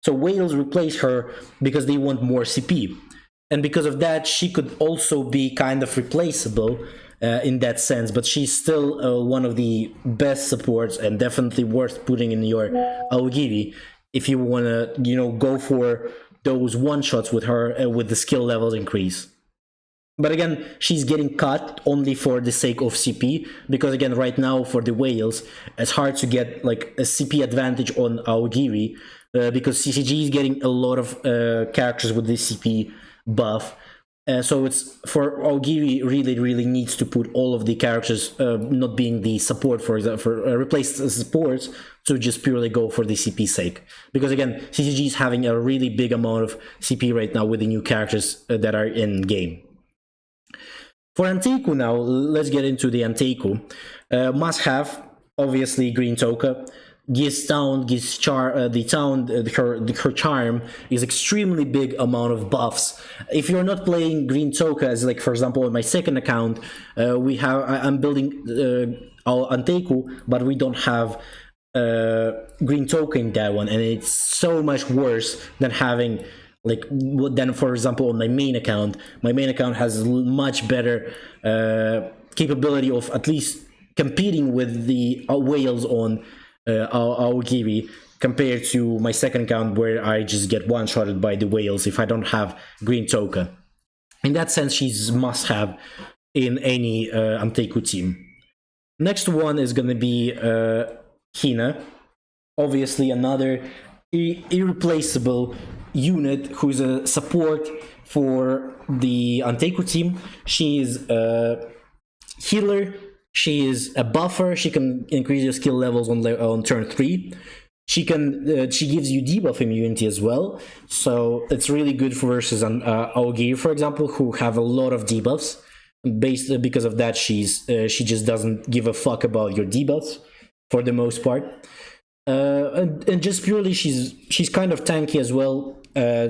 So whales replace her because they want more CP. And because of that, she could also be kind of replaceable in that sense, but she's still one of the best supports and definitely worth putting in your Aogiri if you want to, go for those one-shots with her with the skill levels increase. But again, she's getting cut only for the sake of CP, because again, right now for the whales, it's hard to get like a CP advantage on Aogiri, because CCG is getting a lot of characters with this CP buff. So it's for Aogiri really needs to put all of the characters not being the support, for example, replace the supports to just purely go for the CP sake. Because again, CCG is having a really big amount of CP right now with the new characters that are in game. For Anteku now, let's get into the Anteku. Must have, obviously, Green Toka. Gives town, her charm is extremely big amount of buffs. If you're not playing Green Toka, as like for example on my second account, I'm building Anteku, but we don't have Green Toka in that one, and it's so much worse than having for example on my main account. My main account has much better capability of at least competing with the whales on Aogiri compared to my second account, where I just get one-shotted by the whales if I don't have Green Toka. In that sense, she's must-have in any Anteku team. Next one is going to be Hina. Obviously, another irreplaceable unit who's a support for the Anteku team. She is a healer. She is a buffer. She can increase your skill levels on turn 3. She gives you debuff immunity as well, so it's really good for versus Aogiri, for example, who have a lot of debuffs. Because of that, she just doesn't give a fuck about your debuffs for the most part. And just purely, she's kind of tanky as well.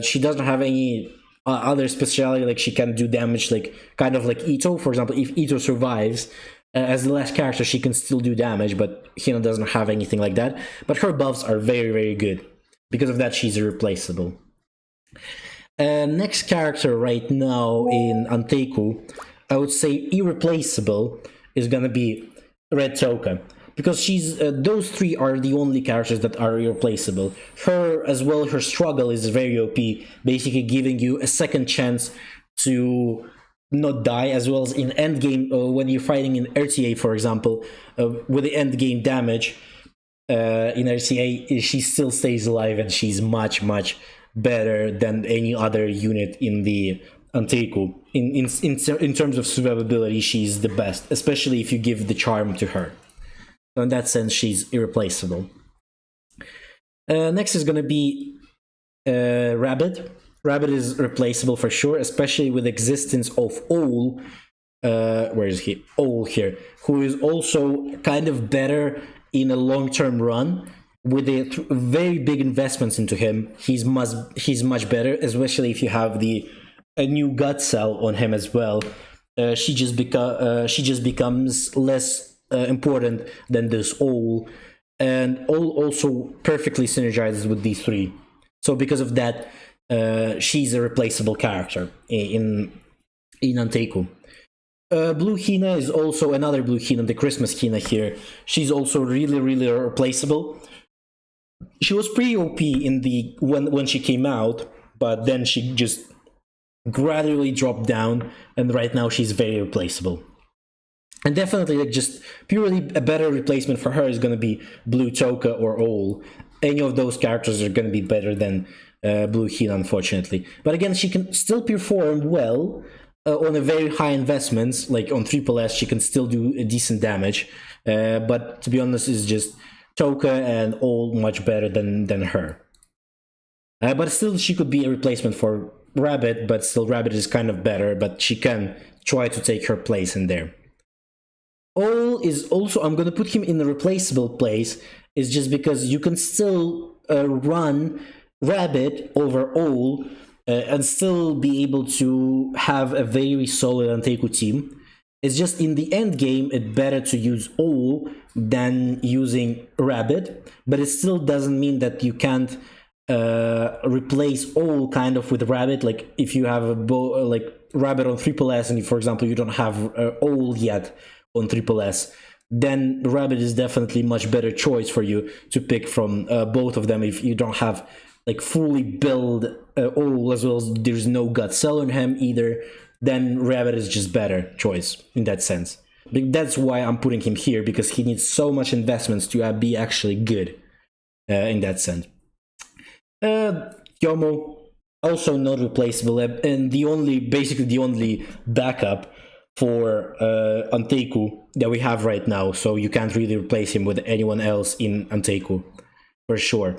She doesn't have any other speciality, like she can do damage, kind of like Ito. For example, if Ito survives as the last character, she can still do damage, but Hina doesn't have anything like that. But her buffs are very good. Because of that, she's irreplaceable. Next character right now in Anteku, I would say irreplaceable, is gonna be Red Toka. Because she's those three are the only characters that are irreplaceable. Her as well, her struggle is very OP, basically giving you a second chance to not die, as well as in endgame when you're fighting in RTA, for example, with the endgame damage. In RCA, she still stays alive, and she's much better than any other unit in the Anteku. In terms of survivability, she's the best, especially if you give the charm to her. So in that sense, she's irreplaceable. Next is gonna be Rabbit. Rabbit is replaceable for sure, especially with existence of Owl. Where is he? Owl here, who is also kind of better in a long-term run. With a very big investments into him, he's much better, especially if you have a new gut cell on him as well. She just becomes less important than this Owl, and Owl also perfectly synergizes with these three. So because of that, she's a replaceable character in Anteku. Blue Hina is also another Blue Hina, the Christmas Hina here. She's also really replaceable. She was pretty OP in the when she came out, but then she just gradually dropped down, and right now she's very replaceable. And definitely, like, just purely a better replacement for her is going to be Blue Toka or Owl. Any of those characters are going to be better than Blue Hina, unfortunately. But again, she can still perform well on a very high investments, like on Triple S. She can still do a decent damage, but to be honest, it's just Toka and Owl much better than her. But still, she could be a replacement for Rabbit, but still Rabbit is kind of better, but she can try to take her place in there. Owl is also, I'm going to put him in a replaceable place, is just because you can still run Rabbit over Owl and still be able to have a very solid Anteku team. It's just in the end game, it's better to use Owl than using Rabbit, but it still doesn't mean that you can't replace Owl kind of with Rabbit. Like if you have a like Rabbit on Triple S, and for example you don't have Owl yet on Triple S, then Rabbit is definitely much better choice for you to pick from both of them. If you don't have like fully build Owl, as well as there's no gut cell on him either, then Rabbit is just better choice in that sense. That's why I'm putting him here, because he needs so much investments to be actually good in that sense. Yomo, also not replaceable, and basically the only backup for Anteku that we have right now, so you can't really replace him with anyone else in Anteku, for sure.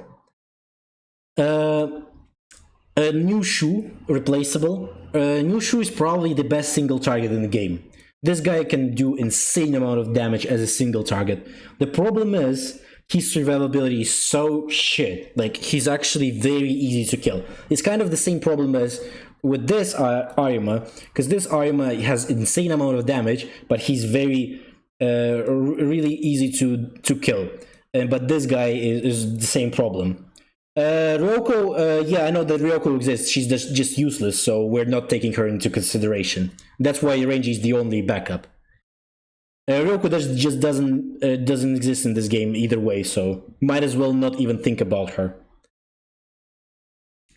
A New Shoe, replaceable. New Shoe is probably the best single target in the game. This guy can do insane amount of damage as a single target. The problem is his survivability is so shit. Like, he's actually very easy to kill. It's kind of the same problem as with this Arima, because this Arima has insane amount of damage, but he's very really easy to kill. But this guy is the same problem. Ryoko, yeah, I know that Ryoko exists. She's just useless, so we're not taking her into consideration. That's why Rangy is the only backup. Ryoko just doesn't exist in this game either way, so might as well not even think about her.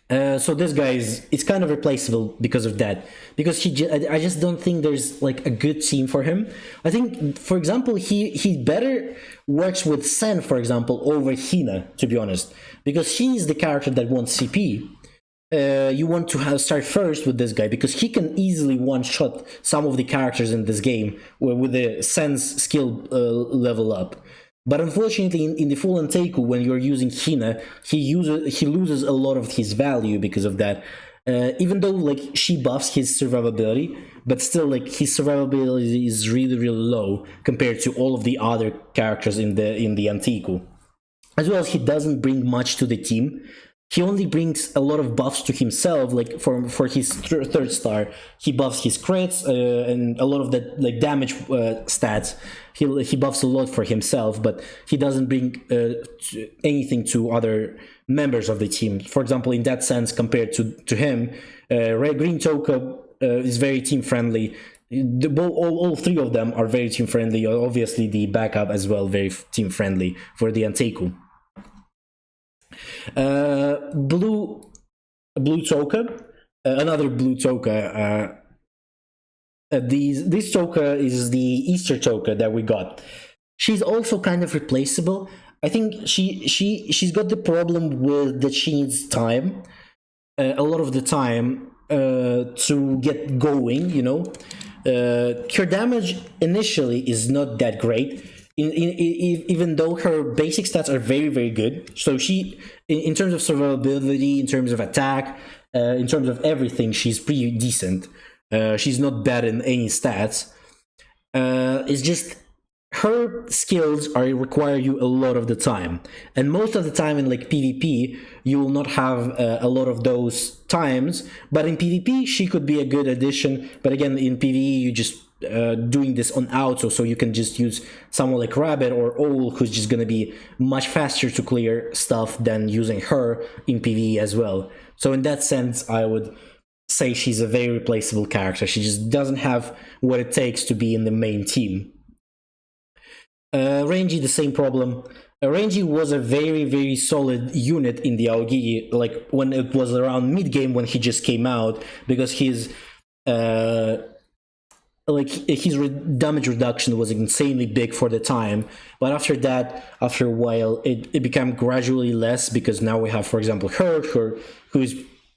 So this guy is kind of replaceable because of that. Because I just don't think there's like a good team for him. I think, for example, he better works with Sen, for example, over Hina, to be honest. Because he's the character that wants CP. You want to start first with this guy, because he can easily one-shot some of the characters in this game with the Sen's skill level up. But unfortunately, in the full Anteku, when you're using Hina, he loses a lot of his value because of that. Even though like she buffs his survivability, but still like his survivability is really low compared to all of the other characters in the Anteku. As well as he doesn't bring much to the team. he only brings a lot of buffs to himself. Like for his third star, he buffs his crits and a lot of the like damage stats. He buffs a lot for himself, but he doesn't bring anything to other members of the team. For example, in that sense, compared to him, Red Green Toka is very team friendly. All three of them are very team friendly. Obviously, the backup as well, very team friendly for the Anteku. Blue Toka, another blue Toka. This Toka is the Easter Toka that we got. She's also kind of replaceable. I think she's got the problem with that she needs time, a lot of the time, to get going. You know, her damage initially is not that great. Even though her basic stats are very, very good. So she, in terms of survivability, in terms of attack, in terms of everything, she's pretty decent. She's not bad in any stats. It's just her skills require you a lot of the time, and most of the time in like PvP you will not have a lot of those times. But in PvP she could be a good addition. But again, in PvE you just doing this on auto, so you can just use someone like Rabbit or Owl, who's just gonna be much faster to clear stuff than using her in PvE as well. So in that sense, I would say she's a very replaceable character. She just doesn't have what it takes to be in the main team. Rangy, the same problem. Rangy was a very, very solid unit in the Aogi, like when it was around mid game when he just came out, because his damage reduction was insanely big for the time. But after that, after a while, it became gradually less, because now we have, for example, her who is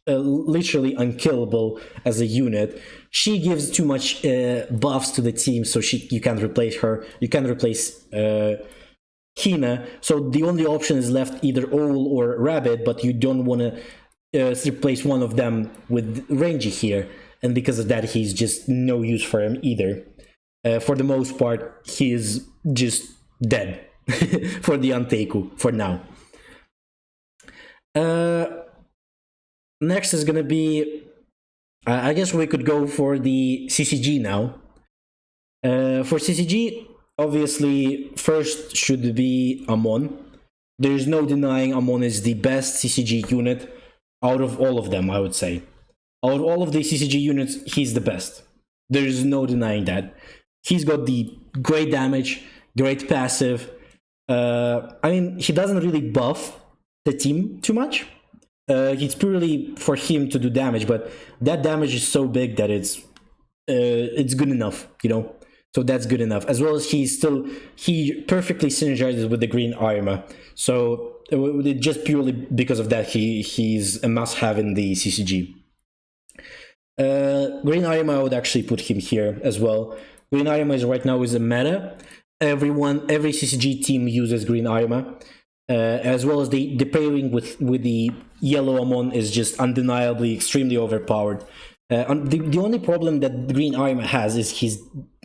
literally unkillable as a unit. She gives too much buffs to the team, so you can't replace her. You can't replace Hina. So the only option is left either Owl or Rabbit, but you don't want to replace one of them with Rangy here. And because of that, he's just no use for him either. For the most part, he is just dead for the Anteku for now. Next is gonna be, I guess we could go for the CCG now. For CCG, obviously, first should be Amon. There's no denying Amon is the best CCG unit out of all of them, I would say. Out of all of the CCG units, he's the best. There's no denying that. He's got the great damage, great passive. I mean, he doesn't really buff the team too much. It's purely for him to do damage, but that damage is so big that it's good enough, you know. So that's good enough. As well as he perfectly synergizes with the green armor. So just purely because of that, he's a must-have in the CCG. Green armor, I would actually put him here as well. Green armor right now is a meta. Every CCG team uses green armor. As well as the pairing with the yellow Amon is just undeniably extremely overpowered. The only problem that green armor has is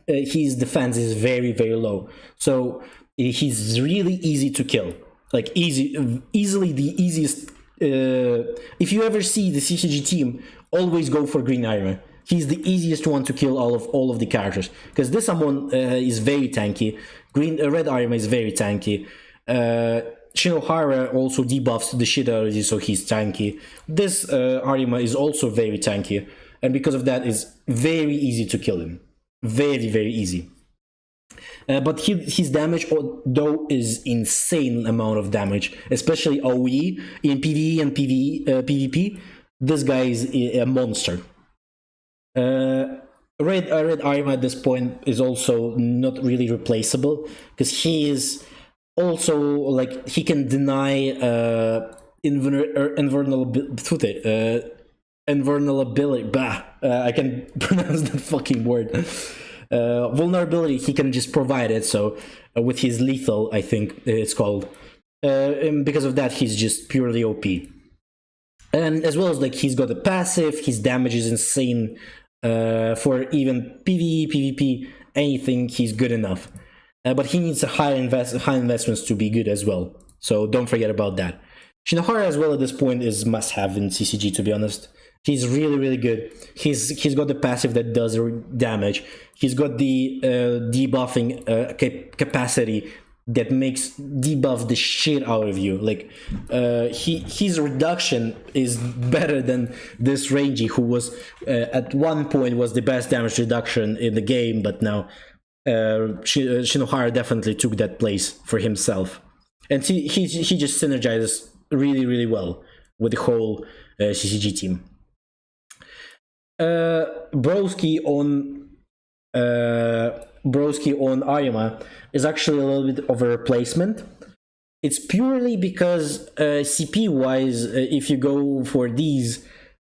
his defense is very, very low. So he's really easy to kill. Like easily the easiest. If you ever see the CCG team, always go for green armor. He's the easiest one to kill all of the characters, because this Amon is very tanky. Red armor is very tanky. Shinohara also debuffs the shit out of you, so he's tanky. This Arima is also very tanky, and because of that, it's very easy to kill him. Very, very easy. But his damage, though, is insane amount of damage, especially AoE in PvE and PvP. This guy is a monster. Red Arima at this point is also not really replaceable, because he is also, like, he can deny invulnerability. I can pronounce that fucking word. Vulnerability, he can just provide it. So with his lethal, I think it's called. And because of that, he's just purely OP. And as well as, like, he's got a passive. His damage is insane. For even PvE, PvP, anything, he's good enough. But he needs high investments to be good as well. So don't forget about that. Shinohara as well at this point is must-have in CCG, to be honest. He's really, really good. He's got the passive that does damage. He's got the debuffing capacity that makes debuff the shit out of you. Like his reduction is better than this Rangy, who was at one point was the best damage reduction in the game, but now Shinohara definitely took that place for himself, and he just synergizes really, really well with the whole CCG team. Broski on Arima is actually a little bit of a replacement. It's purely because CP wise, if you go for these,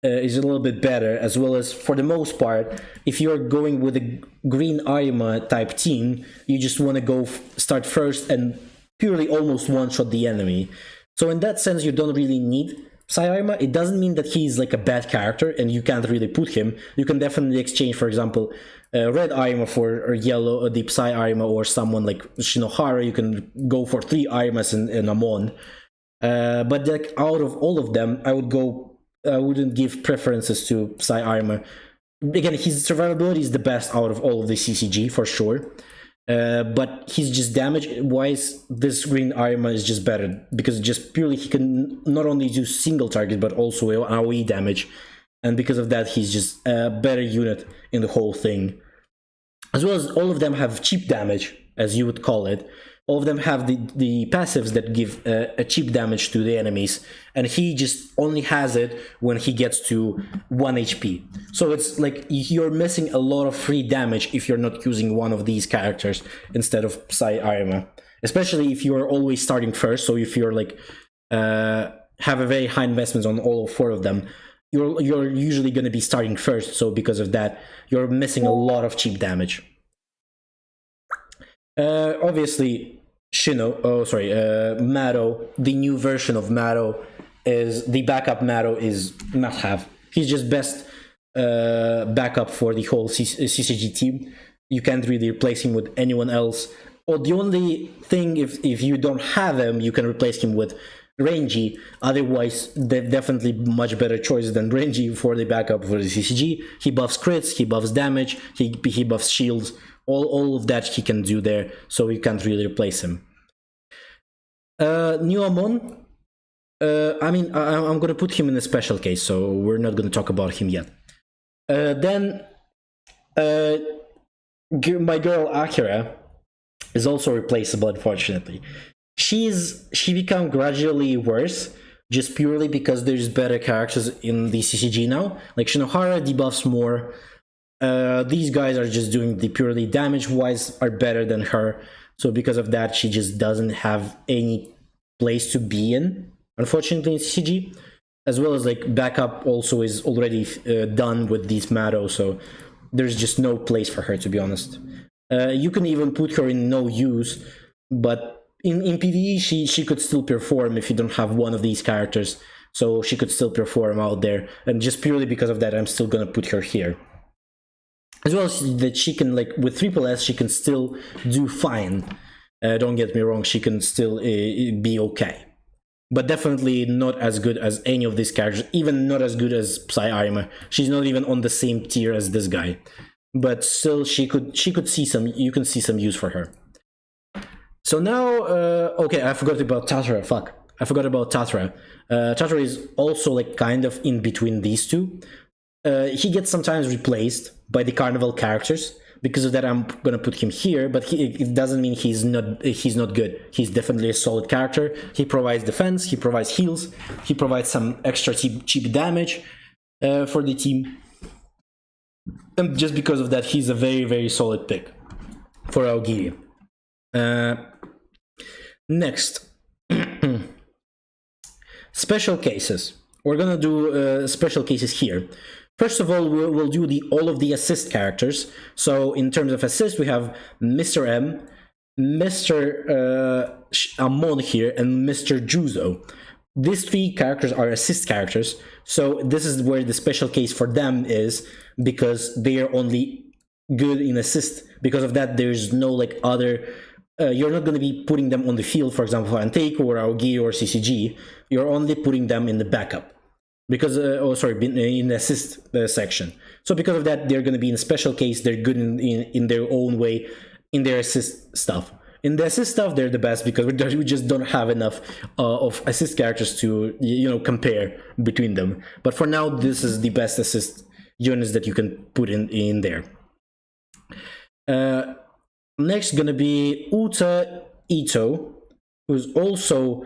is a little bit better, as well as for the most part, if you're going with a green Arima type team, you just want to go start first and purely almost one-shot the enemy. So in that sense, you don't really need Psy Arima. It doesn't mean that he's like a bad character and you can't really put him. You can definitely exchange, for example, red Arima for yellow, the Psy Arima, or someone like Shinohara. You can go for 3 Arimas in Amon. But like out of all of them, I wouldn't give preferences to Psy Arima. Again, his survivability is the best out of all of the CCG for sure. But he's just damage wise, this green Arima is just better because just purely he can not only do single target but also AoE damage, and because of that he's just a better unit in the whole thing. As well as all of them have cheap damage, as you would call it. All of them have the passives that give a cheap damage to the enemies, and he just only has it when he gets to 1 HP. So it's like you're missing a lot of free damage if you're not using one of these characters instead of Psy Arima. Especially if you're always starting first, so if you're like have a very high investments on all 4 of them, you're usually going to be starting first, so because of that, you're missing a lot of cheap damage. Obviously, Mado, the new version of Mado, is the backup Mado is must-have. He's just best backup for the whole CCG team. You can't really replace him with anyone else. Or the only thing, if you don't have him, you can replace him with Rangy. Otherwise, they're definitely much better choice than Rangy for the backup for the CCG. He buffs crits, he buffs damage, he buffs shields. All of that he can do there, so you can't really replace him. New Amon, I mean, I'm gonna put him in a special case, so we're not gonna talk about him yet. Then my girl Akira is also replaceable, unfortunately. She become gradually worse, just purely because there's better characters in the CCG now. Like Shinohara debuffs more. These guys are just doing the purely damage wise are better than her, so because of that she just doesn't have any place to be in, unfortunately, in CCG. As well as like backup also is already done with these Mado, so there's just no place for her, to be honest. You can even put her in no use, but in PvE she could still perform if you don't have one of these characters, so she could still perform out there, and just purely because of that I'm still gonna put her here. As well as that she can, like, with Triple S, she can still do fine. Don't get me wrong, she can still be okay. But definitely not as good as any of these characters, even not as good as Psy Arima. She's not even on the same tier as this guy. But still, she could see some, you can see some use for her. So now, okay, I forgot about Tatra, fuck. I forgot about Tatra. Tatra is also, like, kind of in between these two. He gets sometimes replaced by the carnival characters. Because of that, I'm gonna put him here, but it doesn't mean he's not good. He's definitely a solid character. He provides defense, he provides heals, he provides some extra cheap damage for the team. And just because of that, he's a very, very solid pick for Aogiri. Next, special cases. We're gonna do special cases here. First of all, we'll do all of the assist characters. So in terms of assist, we have Mr. M, Mr. Amon here, and Mr. Juzo. These 3 characters are assist characters. So this is where the special case for them is, because they are only good in assist. Because of that, there's no like other you're not going to be putting them on the field, for example, for Antake or Aogi or CCG. You're only putting them in the backup because, in the assist section. So because of that, they're going to be in a special case. They're good in their own way in their assist stuff. In the assist stuff, they're the best because we just don't have enough of assist characters to compare between them. But for now, this is the best assist units that you can put in there. Next gonna be Uta Ito, who's also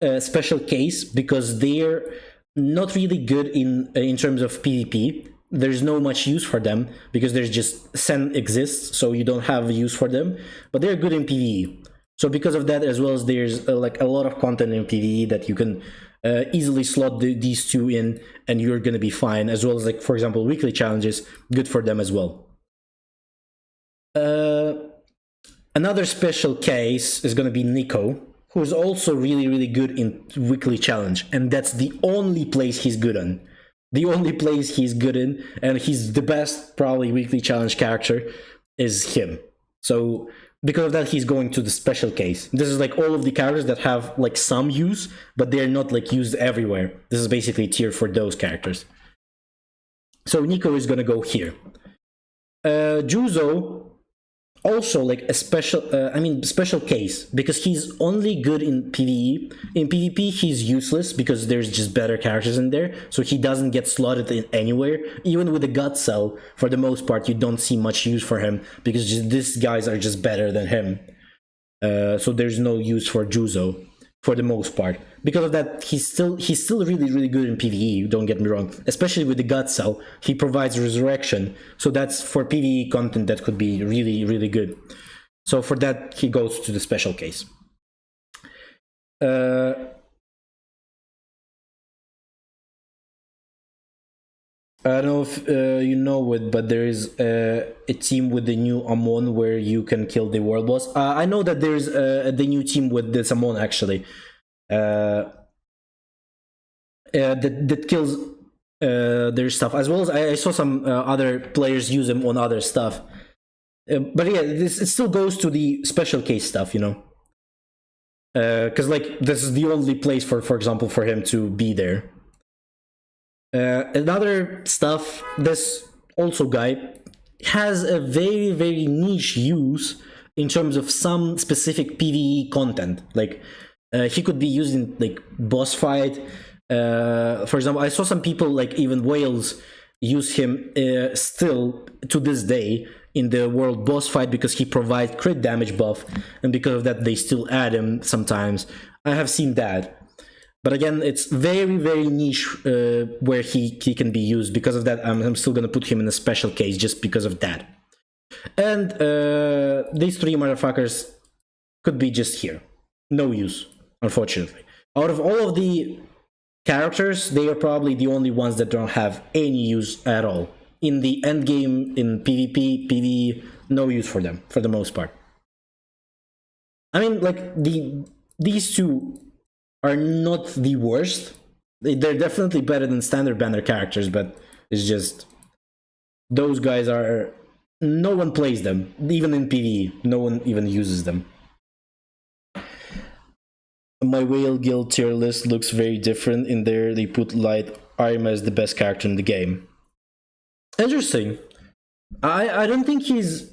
a special case because they're not really good in terms of PvP. There's no much use for them because there's just Sen exists, so you don't have use for them, but they're good in PvE. So because of that, as well as there's like a lot of content in PvE that you can easily slot these two in and you're gonna be fine, as well as, like, for example, weekly challenges, good for them as well. Another special case is gonna be Nico, who is also really good in weekly challenge, and that's the only place he's good in. The only place he's good in, and he's the best probably weekly challenge character, is him. So because of that, he's going to the special case. This is like all of the characters that have like some use, but they're not like used everywhere. This is basically tier for those characters. So Nico is gonna go here. Juzo, also like a special case because he's only good in PvE. In PvP, he's useless because there's just better characters in there, so he doesn't get slotted in anywhere. Even with the gut cell, for the most part, you don't see much use for him because these guys are just better than him. So there's no use for Juzo for the most part. Because of that, he's still really good in PvE, don't get me wrong. Especially with the gut cell, he provides resurrection. So that's for PvE content that could be really good. So for that, he goes to the special case. I don't know if you know it, but there is a team with the new Amon where you can kill the world boss. I know that there's the new team with this Amon actually. That kills their stuff, as well as I saw some other players use them on other stuff. But yeah, it still goes to the special case stuff, because like this is the only place for example for him to be there. Another stuff, this also guy has a very niche use in terms of some specific PvE content. Like he could be used in like boss fight. For example, I saw some people, like even whales, use him still to this day in the world boss fight because he provides crit damage buff, and because of that they still add him sometimes. I have seen that. But again, it's very niche where he can be used. Because of that, I'm still going to put him in a special case just because of that. And these three motherfuckers could be just here. No use, unfortunately. Out of all of the characters, they are probably the only ones that don't have any use at all. In the end game, in PvP, PvE, no use for them, for the most part. I mean, like, these two are not the worst. They're definitely better than standard banner characters, but it's just those guys are, no one plays them. Even in PvE, no one even uses them. My Whale Guild tier list looks very different. In there they put Light Arima as the best character in the game. Interesting. I don't think he's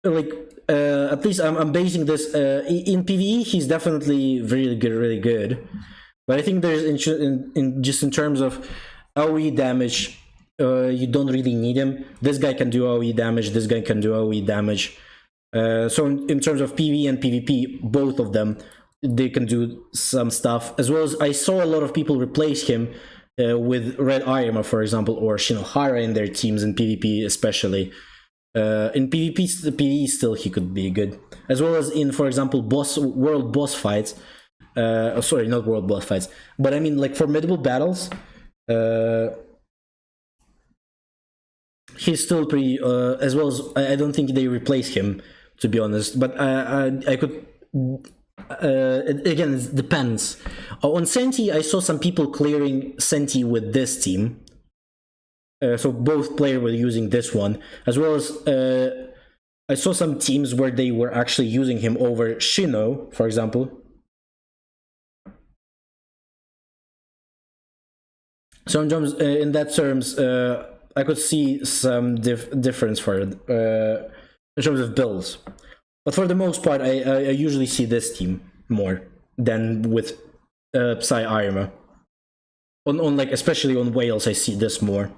like at least I'm basing this in PvE. He's definitely really good, but I think there's in just in terms of AoE damage, you don't really need him. This guy can do AoE damage. This guy can do AoE damage. So in terms of PvE and PvP, both of them, they can do some stuff. As well as I saw a lot of people replace him with Red Arima, for example, or Shinohara in their teams in PvP especially. In PvE still he could be good, as well as in, for example, world boss fights. Sorry, not world boss fights, but I mean like formidable battles. He's still pretty. As well as I don't think they replace him, to be honest. But I could. Again, it depends. On Senti, I saw some people clearing Senti with this team. So both players were using this one, as well as I saw some teams where they were actually using him over Shino, for example. So in that terms, I could see some difference for it in terms of builds. But for the most part, I usually see this team more than with Psy Arima. On like, especially on Wales, I see this more.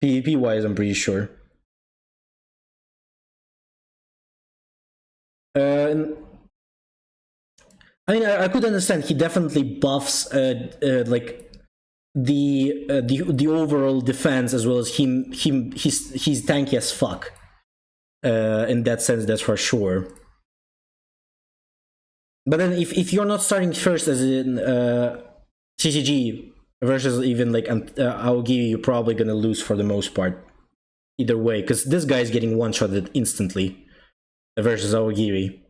PvP wise, I'm pretty sure. I mean, I could understand he definitely buffs like the overall defense, as well as he's tanky as fuck. In that sense, that's for sure. But then if you're not starting first as in CCG versus even like Aogi, you're probably gonna lose for the most part. Either way, because this guy's getting one-shotted instantly versus Aogiri.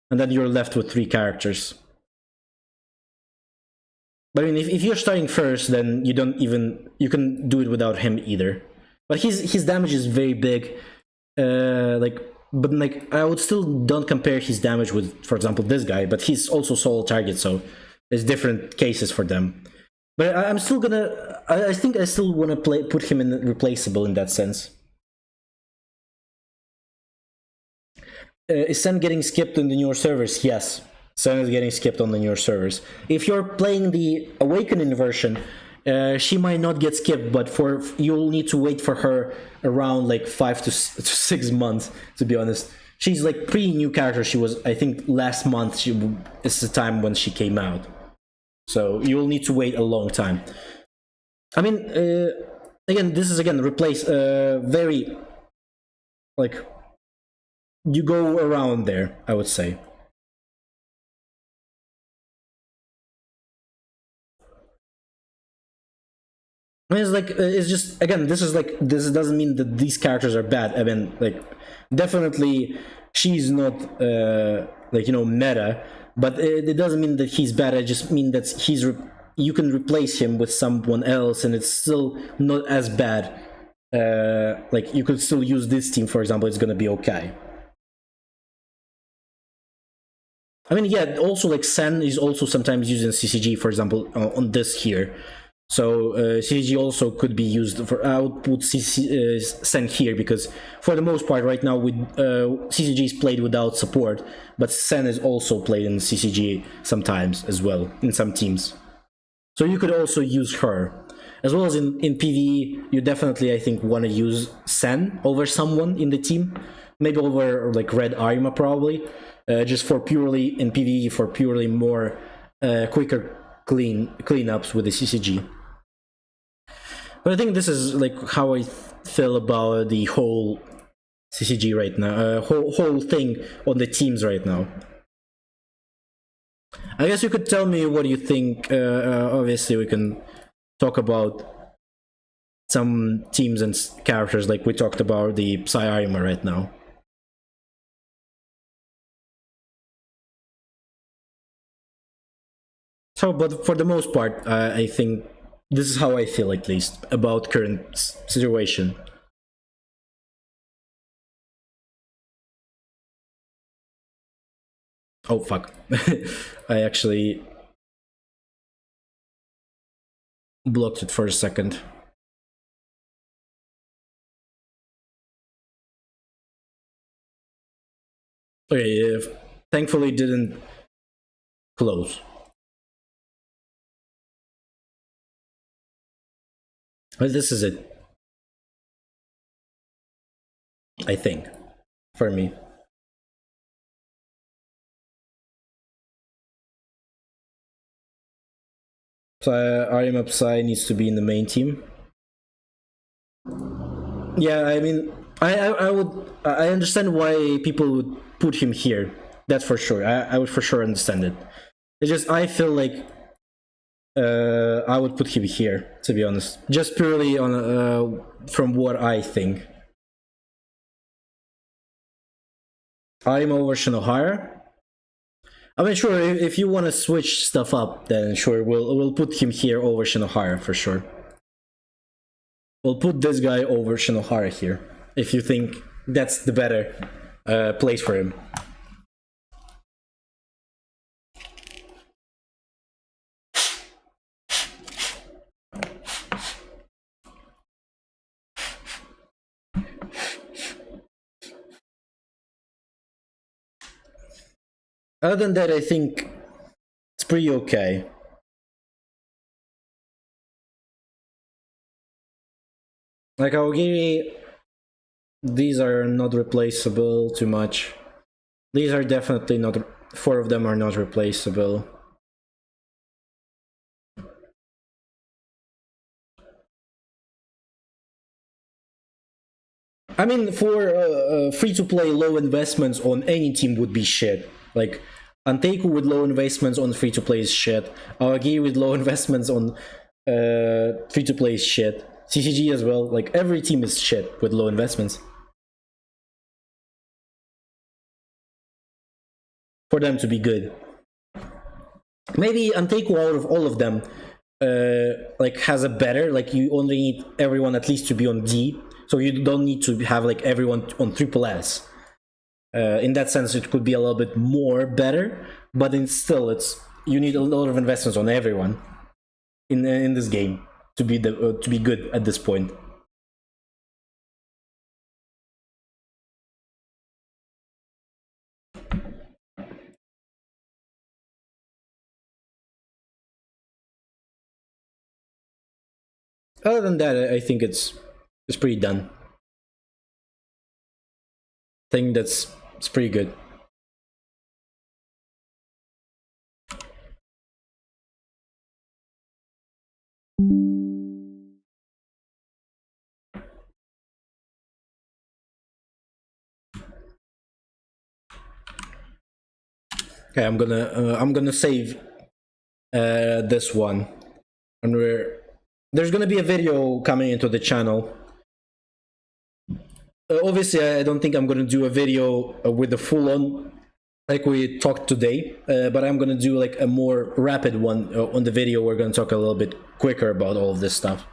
And then you're left with 3 characters. But I mean, if you're starting first, then you can do it without him either. But his damage is very big. But like, I would still don't compare his damage with, for example, this guy. But he's also solo target, so there's different cases for them. But I'm still gonna. I think I still want to put him in replaceable in that sense. Is Sen getting skipped on the newer servers? Yes, Sen is getting skipped on the newer servers. If you're playing the Awakening version, she might not get skipped, but you'll need to wait for her around like 5 to 6 months, to be honest. She's like pre-new character. She was, I think, last month. It's the time when she came out, so you'll need to wait a long time. I mean, again, this is replace very like. You go around there, I would say. I mean, it's just, again, this doesn't mean that these characters are bad. I mean, like, definitely she's not like, you know, meta, but it doesn't mean that he's bad. I just mean that you can replace him with someone else, and it's still not as bad. Like, you could still use this team, for example. It's gonna be okay. I mean, yeah, also like Sen is also sometimes used in CCG, for example, on this here. So CCG also could be used for, I would put Sen here, because for the most part right now with CCG is played without support, but Sen is also played in CCG sometimes as well, in some teams. So you could also use her. As well as in PvE, you definitely, I think, want to use Sen over someone in the team. Maybe over like Red Arima probably. Just for purely in PvE, for purely more quicker cleanups with the CCG. But I think this is like how I feel about the whole CCG right now, whole thing on the teams right now. I guess you could tell me what you think. Obviously, we can talk about some teams and characters, like we talked about the Psy Arima right now. So, but for the most part, I think this is how I feel, at least, about current situation. Oh, fuck. I actually blocked it for a second. Okay, thankfully it didn't close. But this is it, I think, for me. So RM Psy needs to be in the main team. Yeah, I mean, I understand why people would put him here. That's for sure. I would for sure understand it. It's just I feel like I would put him here, to be honest. Just purely on from what I think. I'm over Shinohara. I mean, sure, if you want to switch stuff up, then sure, we'll put him here over Shinohara for sure. we'll put this guy over Shinohara here, if you think that's the better place for him. Other than that, I think it's pretty okay. Like Aogiri, these are not replaceable too much. These are definitely not, 4 of them are not replaceable. I mean, for free-to-play, low investments on any team would be shit. Like, Anteiku with low investments on free-to-play is shit. Aogiri with low investments on free-to-play is shit. CCG as well. Like, every team is shit with low investments. For them to be good. Maybe Anteiku out of all of them like has a better, like you only need everyone at least to be on D, so you don't need to have like everyone on triple S. In that sense, it could be a little bit more better, but still, you need a lot of investments on everyone in this game to be good at this point. Other than that, I think it's pretty done. I think it's pretty good. Okay, I'm gonna save this one, and there's gonna be a video coming into the channel. Obviously, I don't think I'm gonna do a video with the full-on like we talked today, but I'm gonna do like a more rapid one on the video. We're gonna talk a little bit quicker about all of this stuff.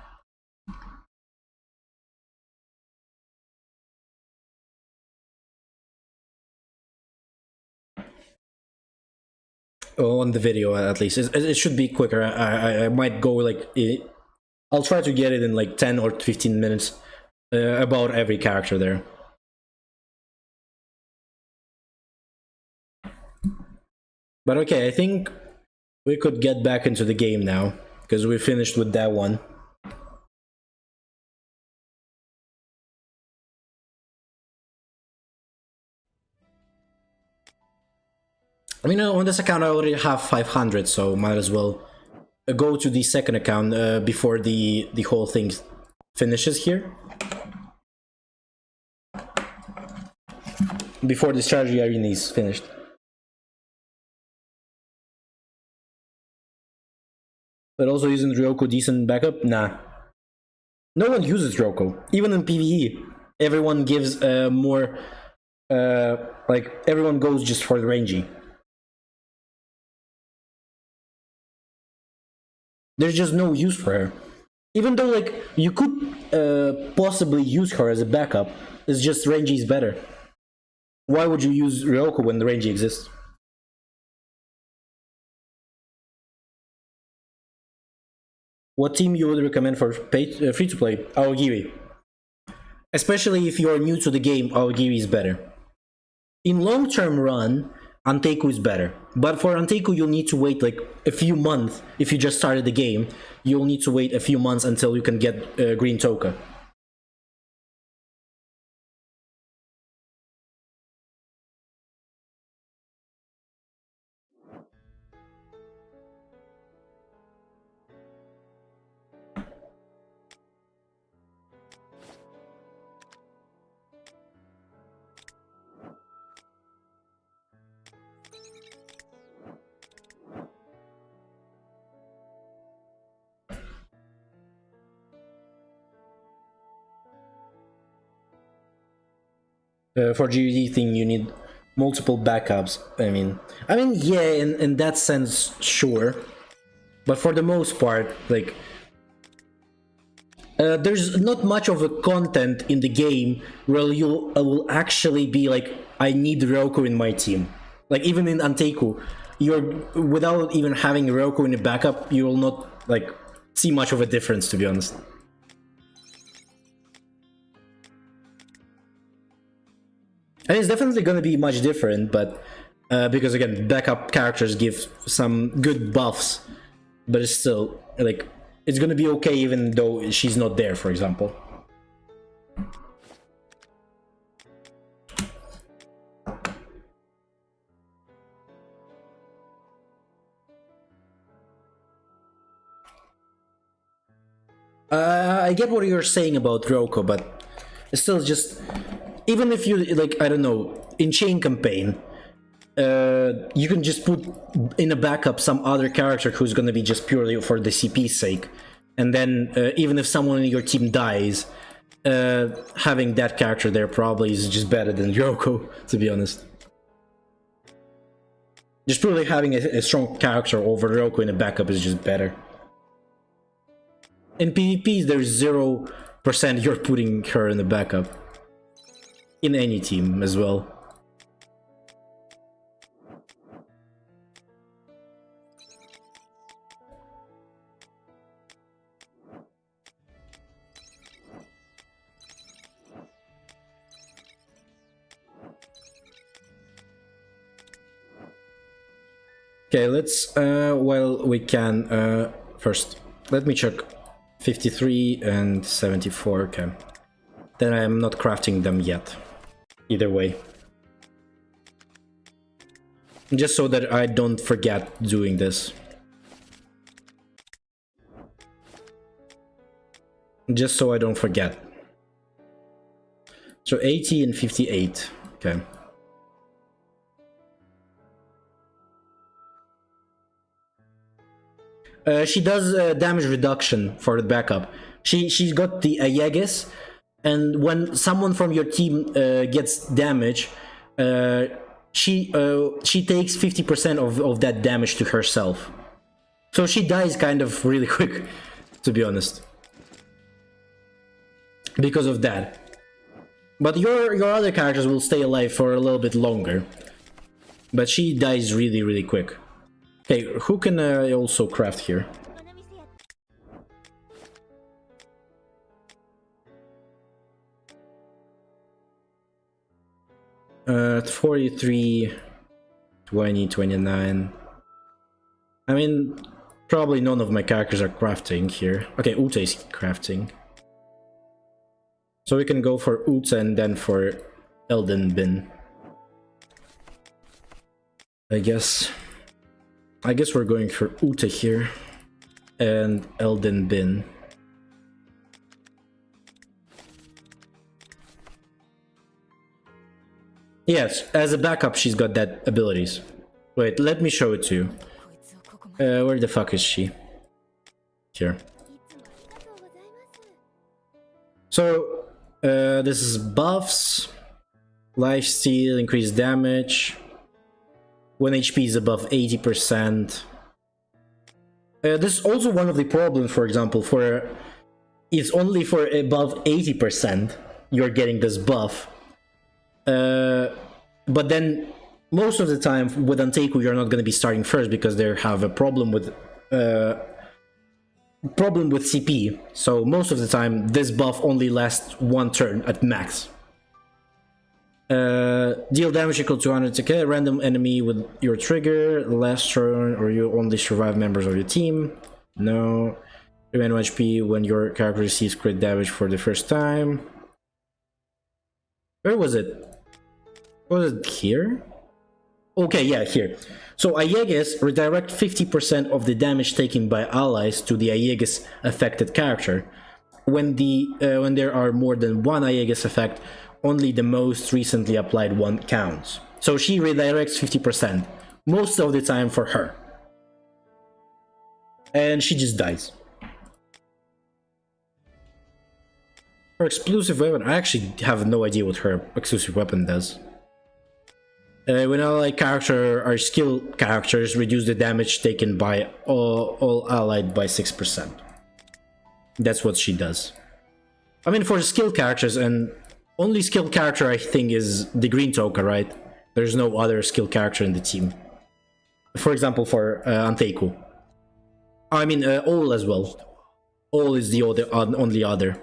On the video, at least it should be quicker. I might go like I'll try to get it in like 10 or 15 minutes about every character there. But okay, I think we could get back into the game now because we finished with that one. I mean, on this account I already have 500, so might as well go to the second account before the whole thing finishes here. Before the strategy arena is finished. But also, isn't Ryoko decent backup? Nah. No one uses Ryoko. Even in PvE, everyone gives more... like, everyone goes just for the rangey. There's just no use for her. Even though, like, you could possibly use her as a backup, it's just rangey is better. Why would you use Ryoko when the rangey exists? What team you would recommend for free-to-play? Aogiri. Especially if you're new to the game, Aogiri is better. In long-term run, Anteiku is better. But for Anteiku, you'll need to wait like a few months. If you just started the game, you'll need to wait a few months until you can get Green Toka. For GUD thing, you need multiple backups. I mean, yeah, in that sense, sure. But for the most part, like, there's not much of a content in the game where you will actually be like, I need Roku in my team. Like even in Anteiku, you're without even having Roku in the backup, you will not like see much of a difference, to be honest. And it's definitely going to be much different, but because again, backup characters give some good buffs, but it's still like it's going to be okay even though she's not there, for example. I get what you're saying about Ryoko, but it's still just, even if you like, I don't know, in chain campaign, you can just put in a backup some other character who's gonna be just purely for the CP's sake, and then even if someone in your team dies, having that character there probably is just better than Ryoko, to be honest. Just purely having a strong character over Ryoko in a backup is just better. In PvP, there's 0% you're putting her in the backup. In any team as well. Okay, let's, while we can, first, let me check 53 and 74, okay. Then I'm not crafting them yet. Either way. Just so that I don't forget doing this. Just so I don't forget. So 80 and 58, okay. She does damage reduction for the backup. She's got the Aegis, and when someone from your team gets damage, she takes 50% of that damage to herself. So she dies kind of really quick, to be honest, because of that. But your other characters will stay alive for a little bit longer, but she dies really quick. Okay, who can also craft here? Uh, 43, 20, 29. I mean, probably none of my characters are crafting here. Okay, Uta is crafting. So we can go for Uta and then for Elden Bin. I guess we're going for Uta here and Elden Bin. Yes, as a backup she's got that abilities. Wait, let me show it to you. Where the fuck is she? Here. So, this is buffs, lifesteal, increased damage, when HP is above 80%. This is also one of the problems, for example, for it's only for above 80% you're getting this buff. But then most of the time with Anteiku you're not going to be starting first because they have a problem with CP. So most of the time this buff only lasts one turn at max. Deal damage equal to 100 TK, random enemy with your trigger, last turn, or you only survive members of your team. No. Remain 1 HP when your character receives crit damage for the first time. Where was it? Was it here? Okay, yeah, here. So Aegis redirect 50% of the damage taken by allies to the Aegis affected character. When there are more than one Aegis effect, only the most recently applied one counts. So she redirects 50%, most of the time for her. And she just dies. Her exclusive weapon, I actually have no idea what her exclusive weapon does. When allied character or skill characters, reduce the damage taken by all allied by 6%. That's what she does. I mean, for skill characters, and only skill character I think is the green Toka, right? There's no other skill character in the team. For example, for Anteiku. I mean, All as well. All is the only other.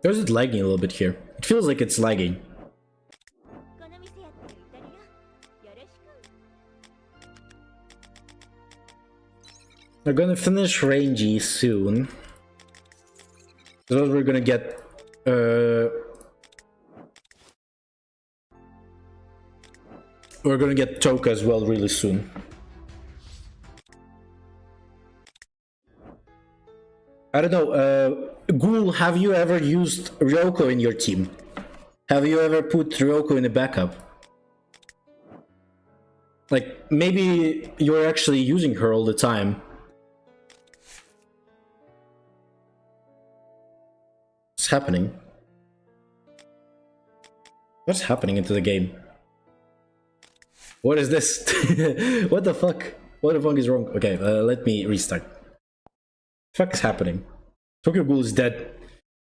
Or is it lagging a little bit here? It feels like it's lagging. We're gonna finish Rangy soon. So we're gonna get we're gonna get Toka as well really soon. I don't know, Ghoul, have you ever used Ryoko in your team? Have you ever put Ryoko in a backup? Like, maybe you're actually using her all the time. What's happening? What's happening into the game? What is this? What the fuck? What the fuck is wrong? Okay, let me restart. What the fuck is happening? Tokyo Ghoul is dead.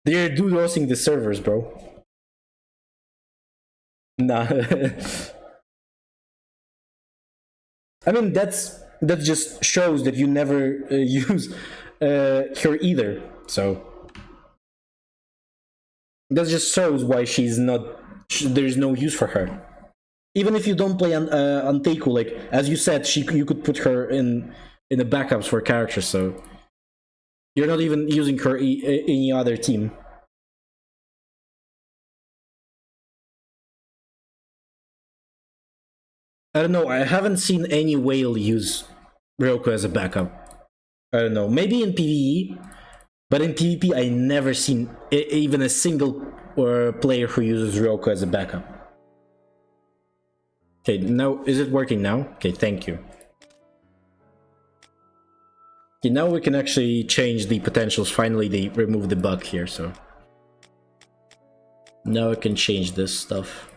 They're DDoSing the servers, bro. Nah. I mean, that just shows that you never use her either. So that just shows why she's not. There's no use for her. Even if you don't play on Teiku, like as you said, you could put her in the backups for characters. So you're not even using her any other team. I don't know. I haven't seen any whale use Ryoko as a backup. I don't know. Maybe in PvE, but in PvP, I never seen even a single player who uses Ryoko as a backup. Okay, now is it working now? Okay, thank you. Okay, now we can actually change the potentials. Finally, they removed the bug here, so now I can change this stuff.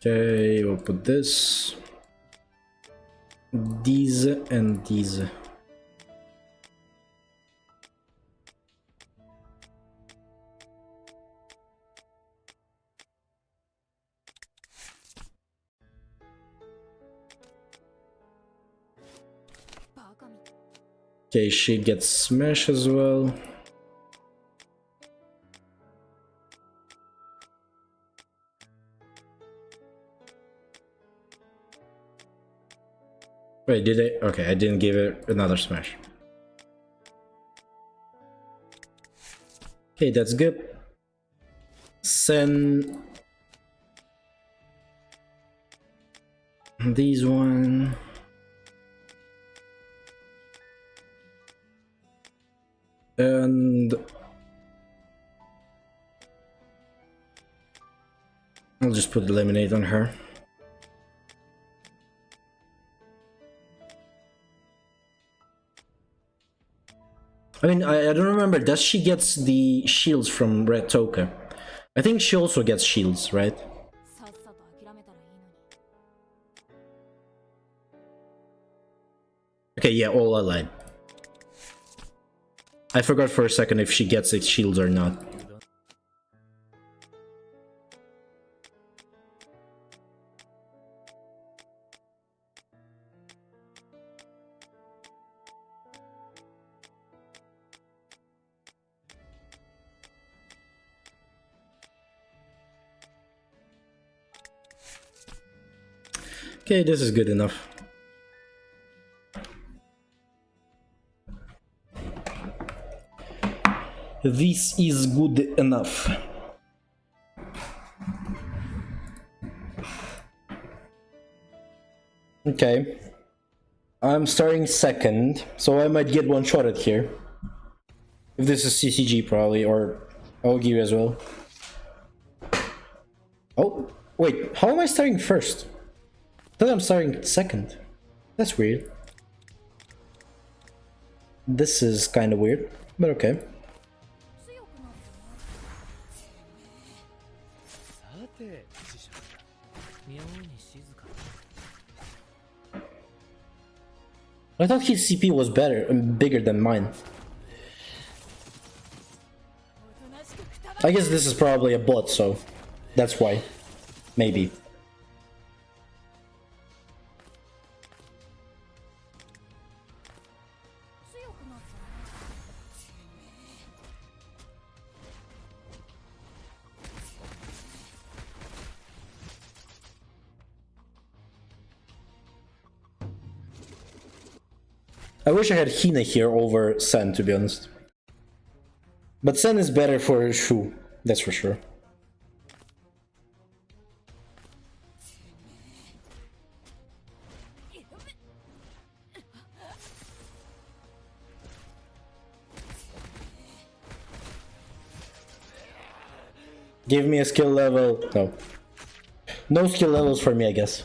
Okay, we'll put this, these, and these. Okay, she gets smash as well. Wait, did I? Okay, I didn't give it another smash. Okay, that's good. Send these one. And I'll just put eliminate on her. I mean, I don't remember. Does she gets the shields from Red Toka? I think she also gets shields, right? Okay, yeah, all allied. I forgot for a second if she gets its shields or not. Okay, this is good enough. This is good enough. Okay. I'm starting second, so I might get one shot at here. If this is CCG, probably, or Ogi as well. Oh, wait, how am I starting first? I thought I'm starting second. That's weird. This is kind of weird, but okay. I thought his CP was better and bigger than mine. I guess this is probably a bot, so that's why. Maybe. I wish I had Hina here over Sen, to be honest. But Sen is better for Shu, that's for sure. Give me a skill level. No. No skill levels for me, I guess.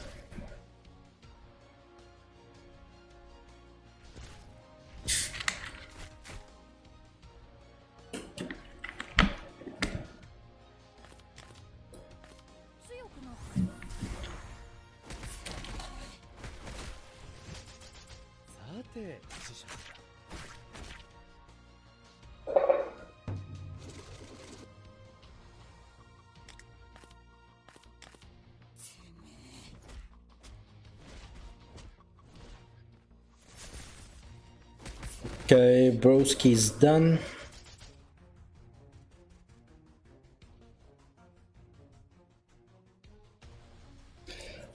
Okay, broski's done.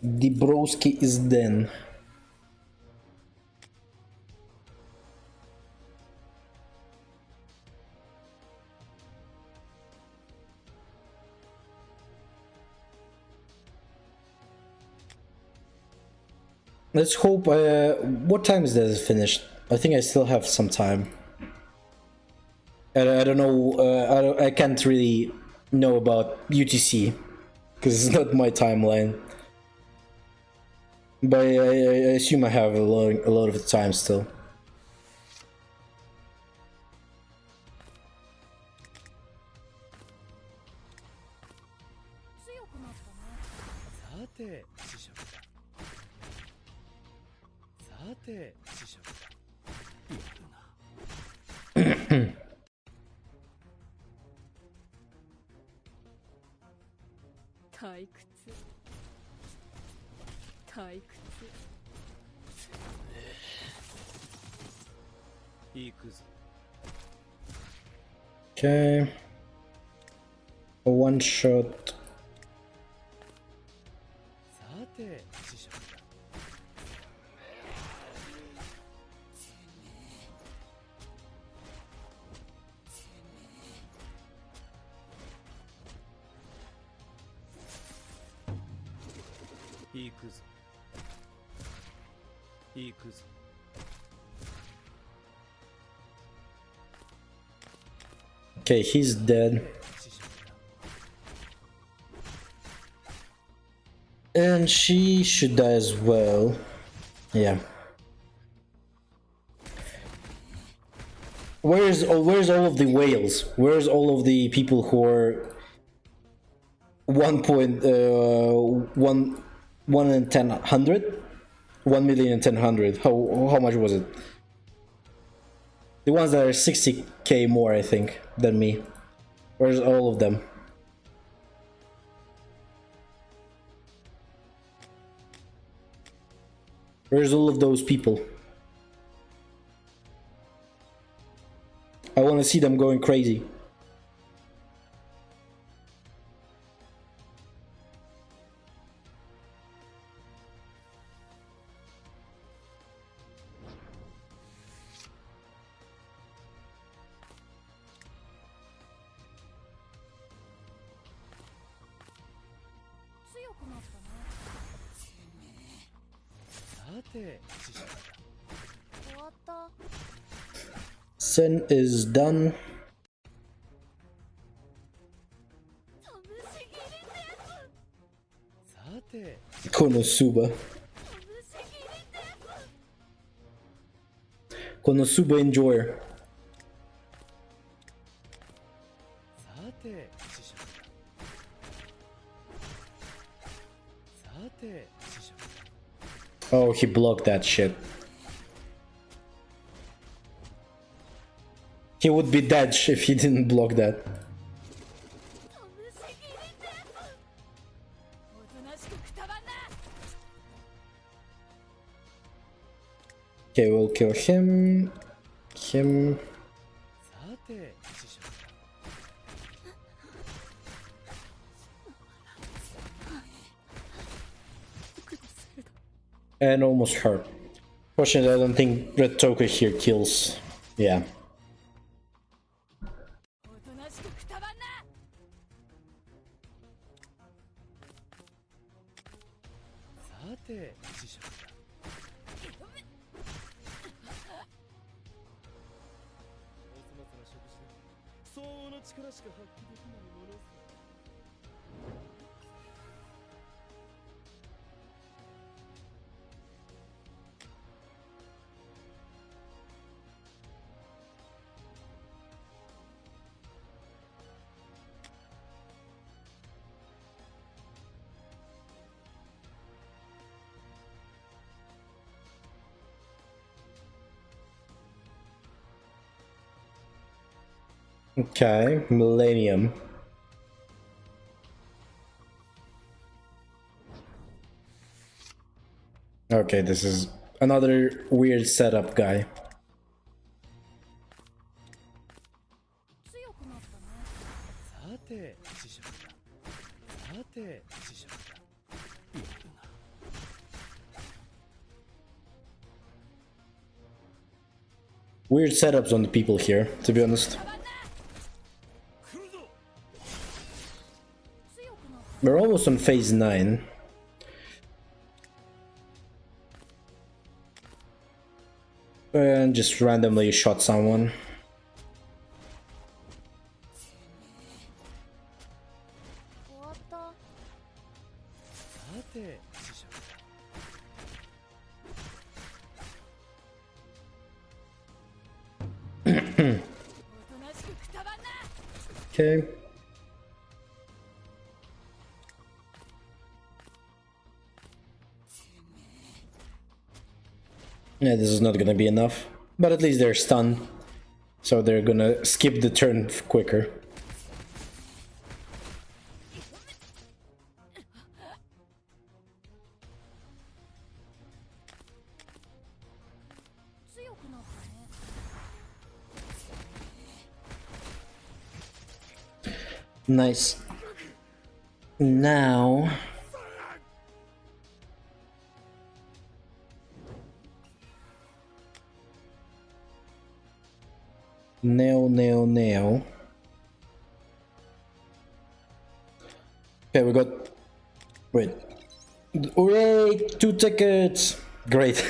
The broski is done. Let's hope. What time is this finished? I think I still have some time. I don't know. I can't really know about UTC because it's not my timeline. But I assume I have a lot of time still. Okay. A one shot. Okay, he's dead. And she should die as well. Yeah. Where's all of the whales? Where's all of the people who are 1 in 10,100? 1,010,000. How much was it? The ones that are 60k more, I think, than me. Where's all of them? Where's all of those people? I want to see them going crazy. Sen is done. Konosuba. Konosuba enjoyer. Oh, he blocked that shit. He would be dead if he didn't block that. Okay, we'll kill him. Him. And almost hurt. Fortunately, I don't think Red Toka here kills. Yeah. Okay, Millennium. Okay, this is another weird setup guy. Weird setups on the people here, to be honest. We're almost on phase 9. And just randomly shot someone. Okay. Yeah, this is not gonna be enough. But at least they're stunned. So they're gonna skip the turn quicker. Nice. Now... Nail. Okay, we got... Wait. Hooray! 2 tickets! Great.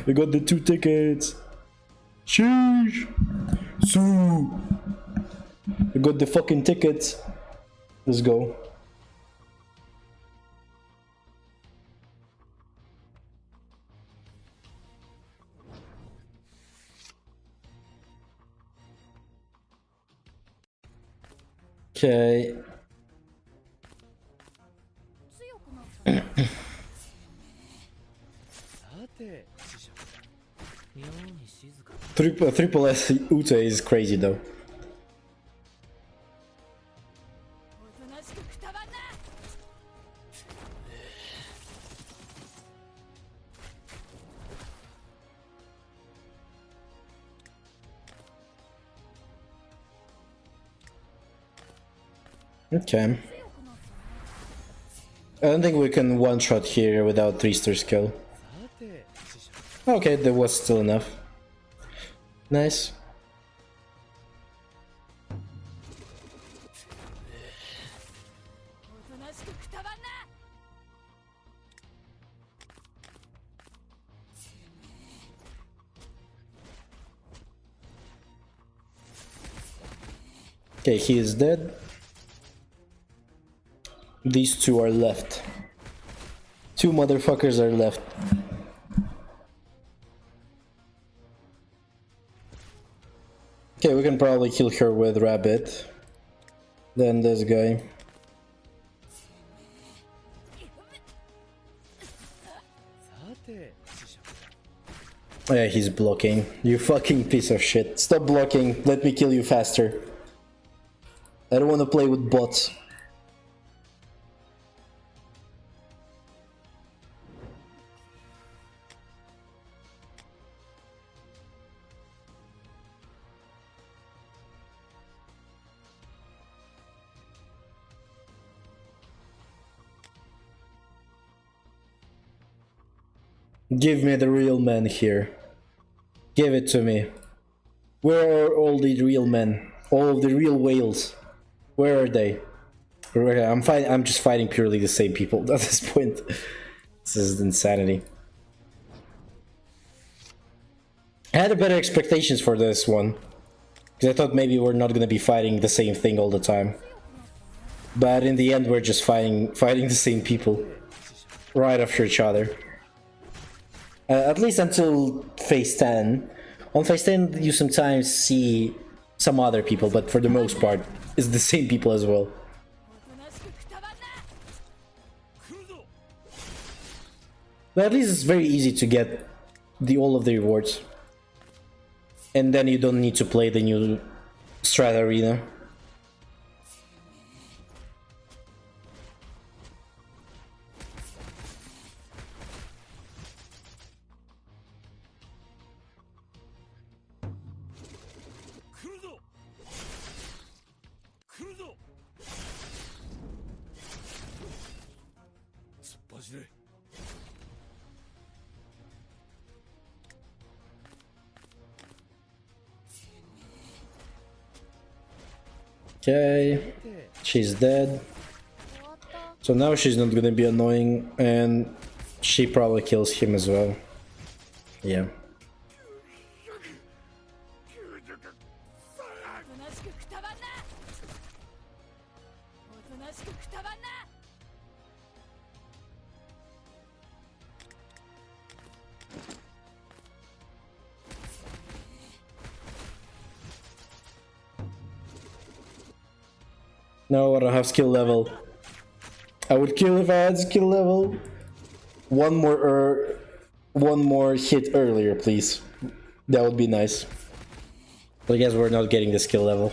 We got the 2 tickets. Sheesh! So... We got the fucking tickets. Let's go. Okay. Triple S Ute is crazy though. Okay. I don't think we can one-shot here without 3-star skill. Okay, there was still enough. Nice. Okay, he is dead. These two are left. Two motherfuckers are left. Okay, we can probably kill her with Rabbit. Then this guy. Yeah, he's blocking. You fucking piece of shit. Stop blocking. Let me kill you faster. I don't want to play with bots. Give me the real men here. Give it to me. Where are all the real men? All of the real whales? Where are they? I'm just fighting purely the same people at this point. This is insanity. I had better expectations for this one. Because I thought maybe we're not gonna be fighting the same thing all the time. But in the end we're just fighting the same people. Right after each other. At least until phase 10. On phase 10 you sometimes see some other people, but for the most part it's the same people as well. But at least it's very easy to get all of the rewards. And then you don't need to play the new Strat Arena. Okay, she's dead. So now she's not gonna be annoying, and she probably kills him as well. Yeah. No, I don't have skill level. I would kill if I had skill level. One more hit earlier, please. That would be nice. But I guess we're not getting the skill level.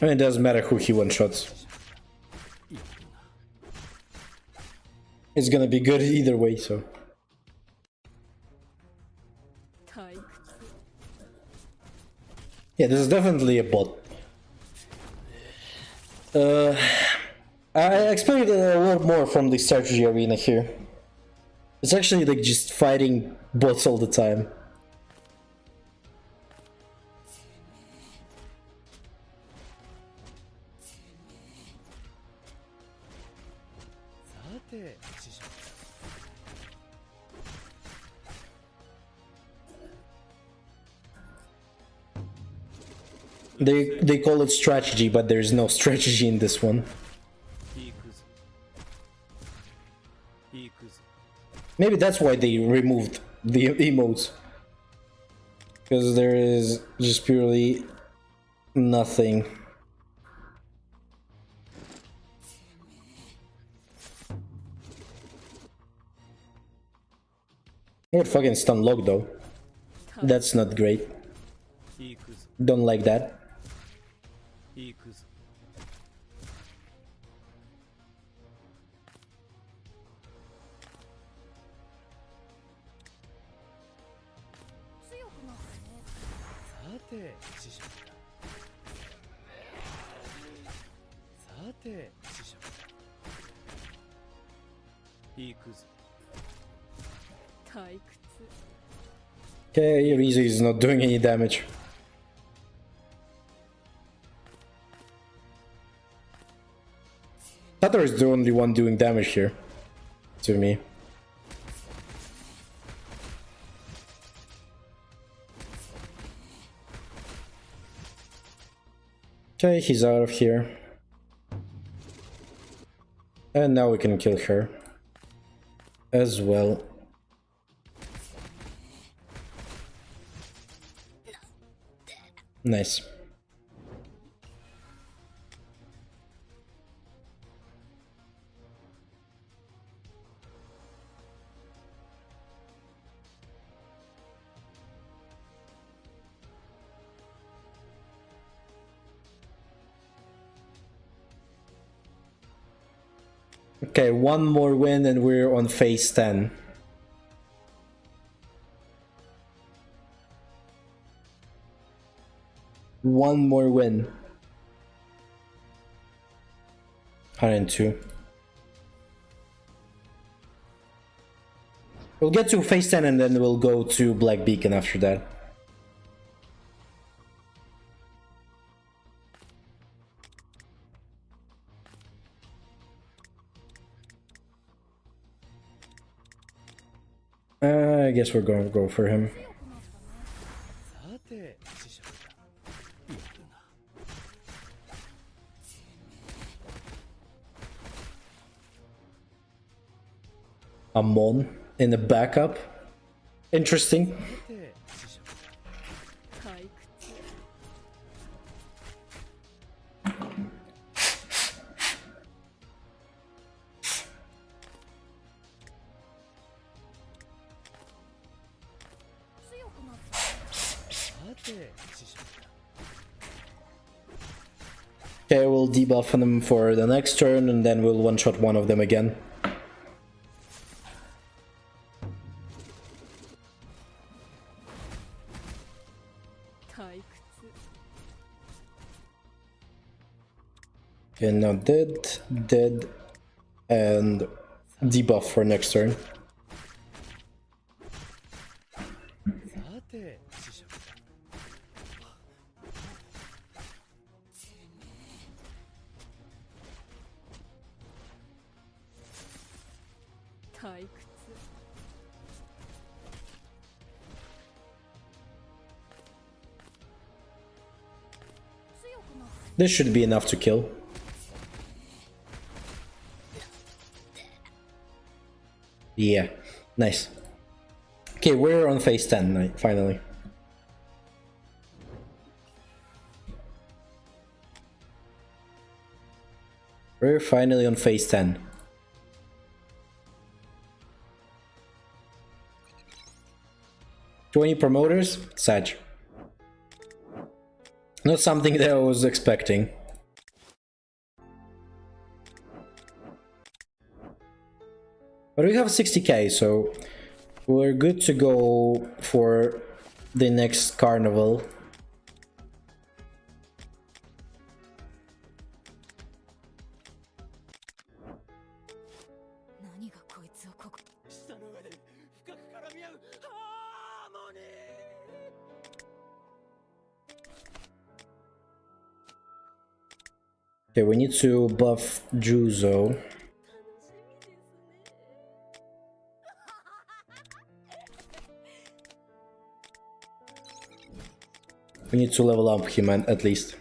I mean, it doesn't matter who he one-shots. It's gonna be good either way, so... Yeah, this is definitely a bot. I expected a lot more from the strategy arena here. It's actually like just fighting bots all the time. They call it strategy, but there's no strategy in this one. Maybe that's why they removed the emotes. Because there is just purely nothing. Oh, fucking stun lock though. That's not great. Don't like that. Okay, Rizu is not doing any damage. Tatar is the only one doing damage here, to me. Okay, he's out of here. And now we can kill her as well. Nice. Okay, one more win and we're on phase 10. One more win. 102. We'll get to phase 10 and then we'll go to Black Beacon after that. I guess we're going to go for him. Amon in the backup. Interesting. Okay, we'll debuff them for the next turn and then we'll one-shot one of them again. Okay, now dead, and debuff for next turn. This should be enough to kill. Yeah, nice. Okay, we're on phase 10 finally. We're finally on phase 10. $20 promoters? Sag. Not something that I was expecting. But we have 60k, so we're good to go for the next carnival. Okay, we need to buff Juzo. We need to level up him at least.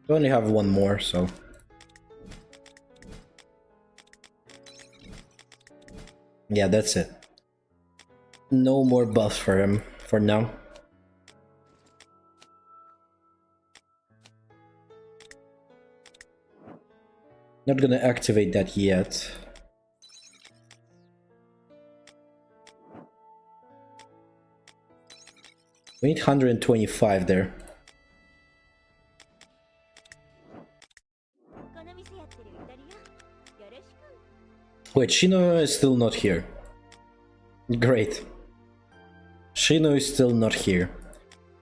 We only have one more, so... Yeah, that's it. No more buffs for him, for now. Not gonna activate that yet. We need 125 there. Wait, Shino is still not here. Great. Shino is still not here.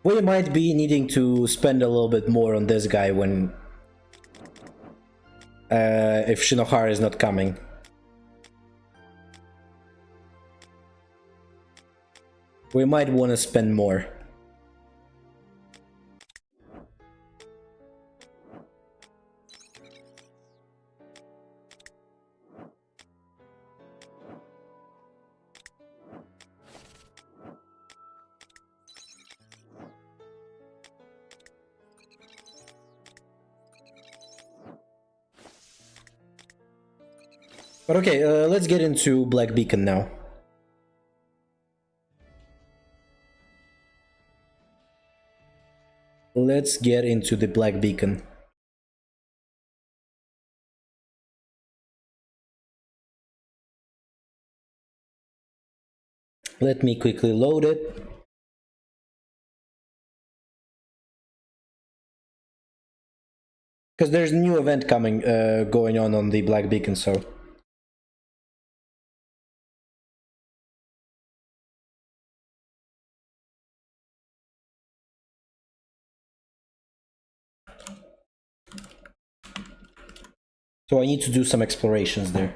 We might be needing to spend a little bit more on this guy when... if Shinohara is not coming. We might want to spend more. But okay, let's get into Black Beacon now. Let's get into the Black Beacon. Let me quickly load it. Because there's a new event coming, going on the Black Beacon, so... So I need to do some explorations there.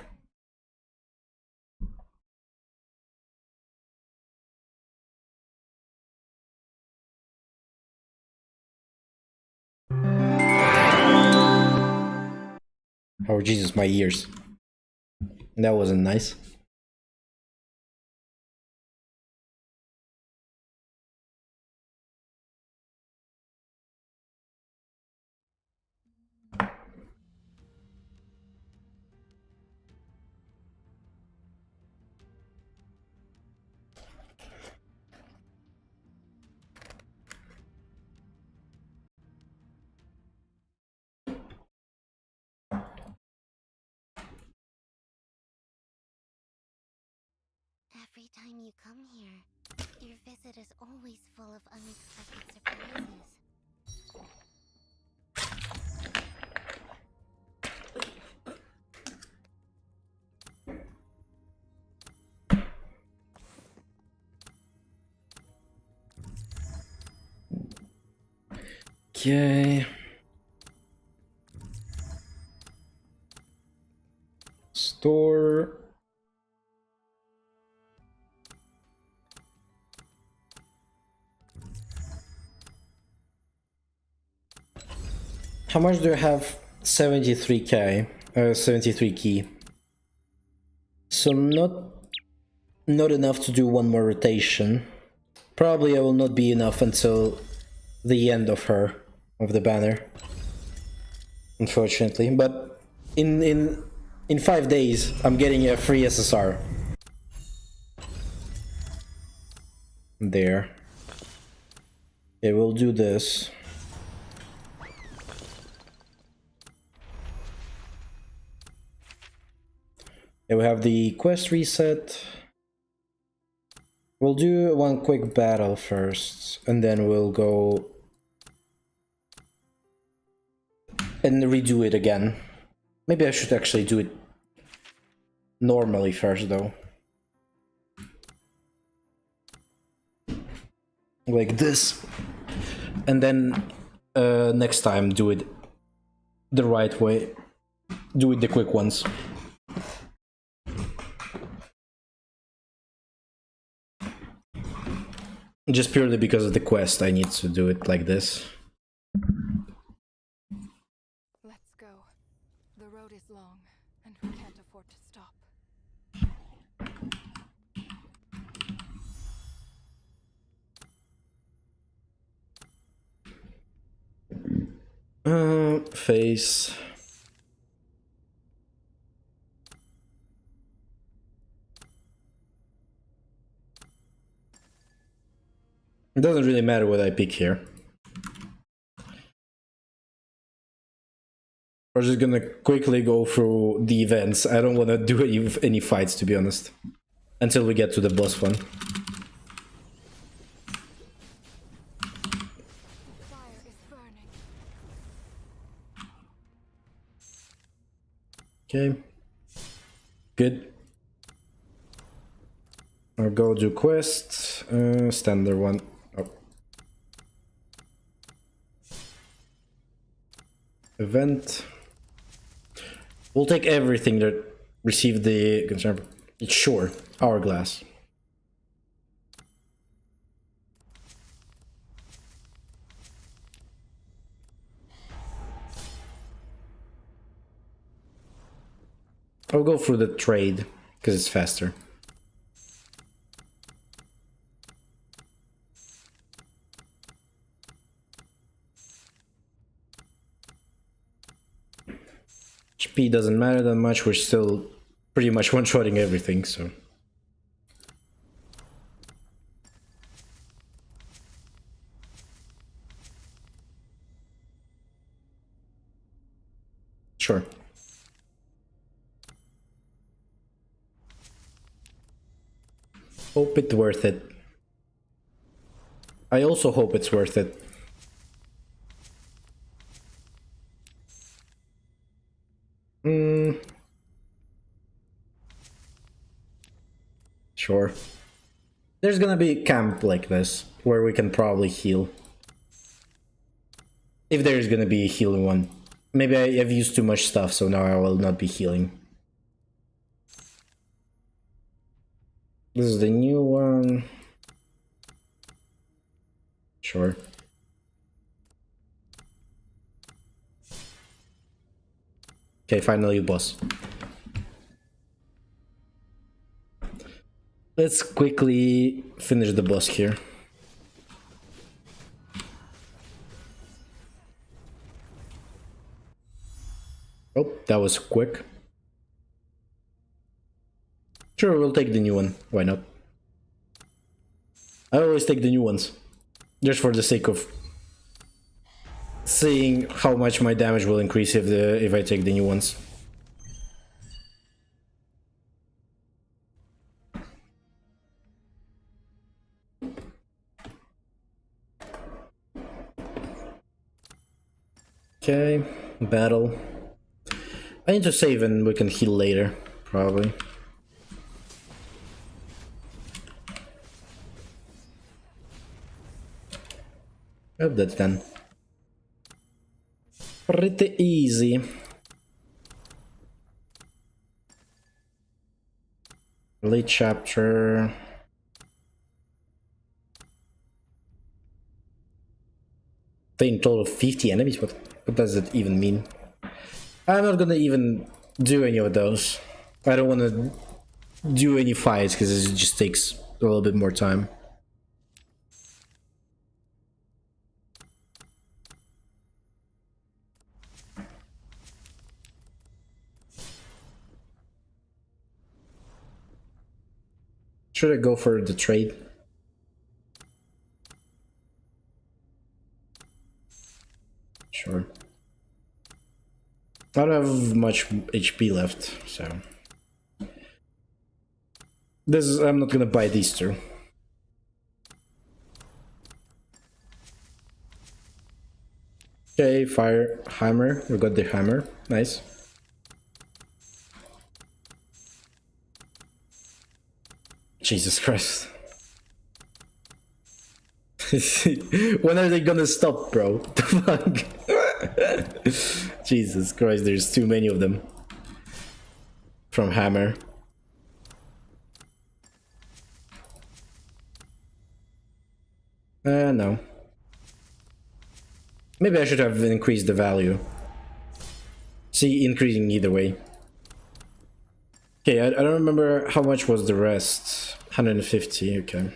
Oh Jesus, my ears. That wasn't nice. Every time you come here, your visit is always full of unexpected surprises. Okay. Store. How much do I have? 73k. 73 key. So not enough to do one more rotation. Probably I will not be enough until the end of the banner. Unfortunately, but in 5 days I'm getting a free SSR. There. Okay, we'll do this. Okay, we have the quest reset. We'll do one quick battle first, and then we'll go and redo it again. Maybe I should actually do it normally first, though. Like this. And then next time do it the right way. Do it the quick ones. Just purely because of the quest, I need to do it like this. Let's go. The road is long, and we can't afford to stop. Face. It doesn't really matter what I pick here. We're just gonna quickly go through the events. I don't want to do any fights, to be honest, until we get to the boss one. Fire is burning. Okay. Good. I'll go do quest. Standard one. Oh. Event. We'll take everything that received the concern. Sure. Hourglass. I'll go through the trade because it's faster. HP doesn't matter that much, we're still pretty much one-shotting everything, so. Sure. Hope it's worth it. I also hope it's worth it. Sure. There's gonna be a camp like this, where we can probably heal. If there's gonna be a healing one. Maybe I've used too much stuff, so now I will not be healing. This is the new one. Sure. Okay, finally boss. Let's quickly finish the boss here. Oh, that was quick. Sure, we'll take the new one. Why not? I always take the new ones. Just for the sake of seeing how much my damage will increase if I take the new ones. Okay, battle. I need to save and we can heal later, probably. Oh, that's done. Pretty easy. Late chapter. In total 50 enemies? What does it even mean? I'm not gonna even do any of those. I don't want to do any fights because it just takes a little bit more time. Should I go for the trade? Sure. I don't have much HP left, so I'm not gonna buy these two. Okay, fire hammer. We got the hammer. Nice. Jesus Christ. When are they gonna stop, bro? The fuck? Jesus Christ, there's too many of them. From hammer. No. Maybe I should have increased the value. See, increasing either way. Okay, I don't remember how much was the rest. 150, okay.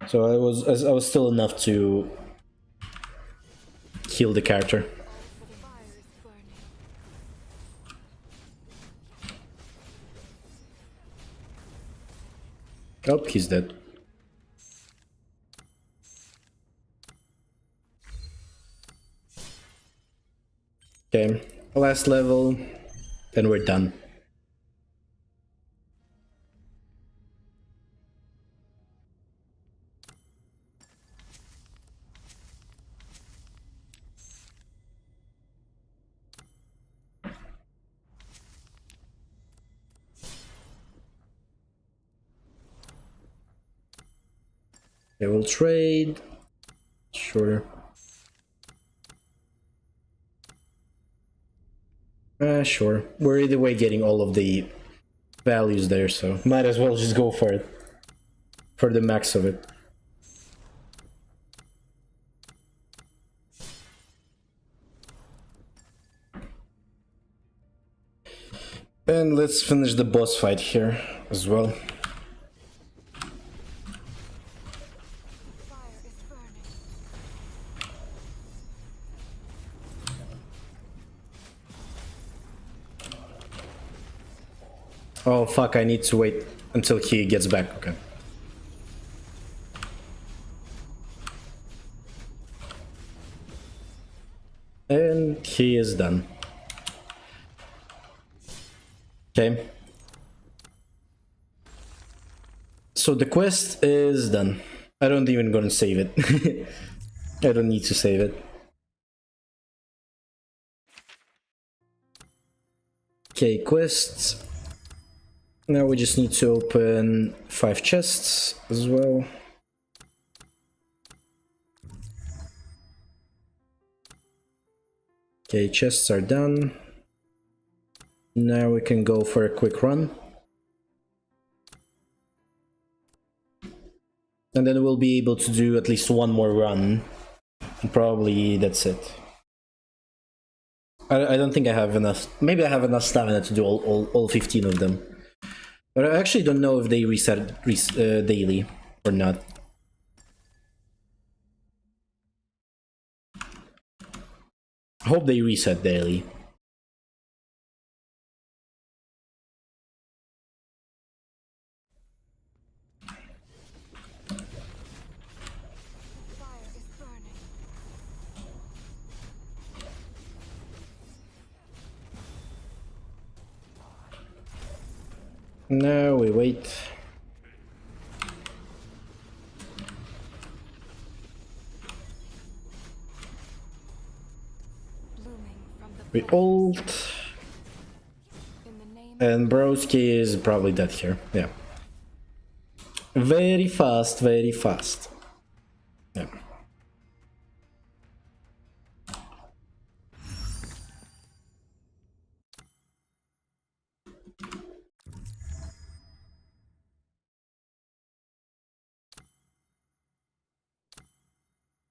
So I was still enough to heal the character. Fire is burning. Oh, he's dead. Okay, last level, then we're done. Okay, we'll trade. Sure. Sure. We're either way getting all of the values there, so might as well just go for it. For the max of it. And let's finish the boss fight here as well. Fire is burning. Oh fuck, I need to wait until he gets back, okay. And he is done. Okay. So the quest is done. I don't even gonna save it. I don't need to save it. Okay, quests. Now we just need to open 5 chests as well. Okay, chests are done. Now we can go for a quick run. And then we'll be able to do at least one more run. And probably that's it. I don't think I have enough. Maybe I have enough stamina to do all 15 of them. But I actually don't know if they reset daily or not. I hope they reset daily. Fire is burning. Now we wait. Blooming from the We flames. ult. In the name And Broski is probably dead here. Yeah. Very fast, very fast. Yeah.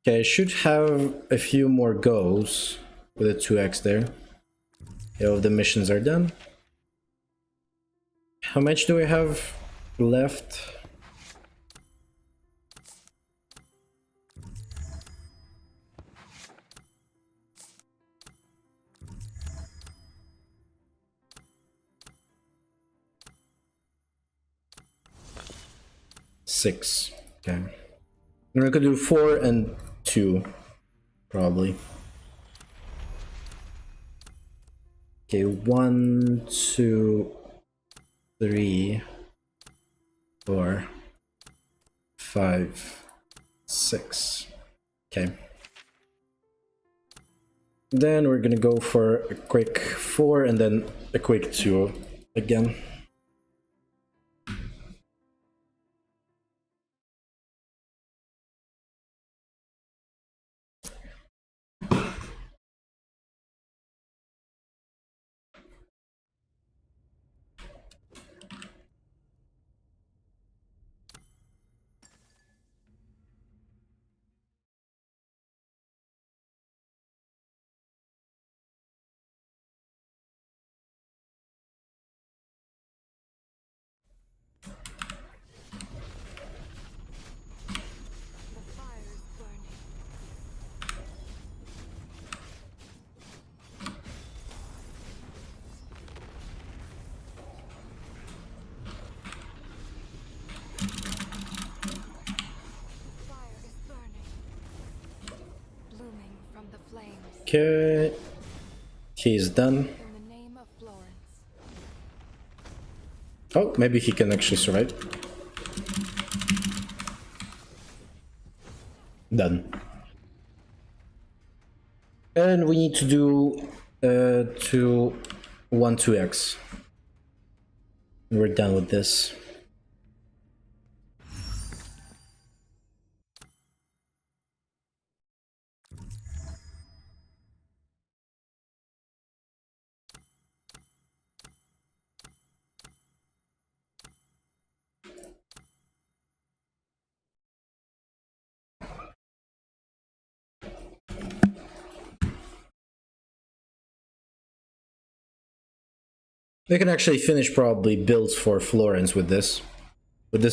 Okay, I should have a few more goes with a 2x there. Okay, all of the missions are done. How much do we have left? Six. Okay. We're gonna do 4 and 2, probably. Okay, 1, 2, 3, 4, 5, 6. Okay. Then we're gonna go for a quick 4 and then a quick 2 again. Okay. He's done. In the name of Florence. Oh, maybe he can actually survive. Done. And we need to do 2x. We're done with this. We can actually finish probably builds for Florence with this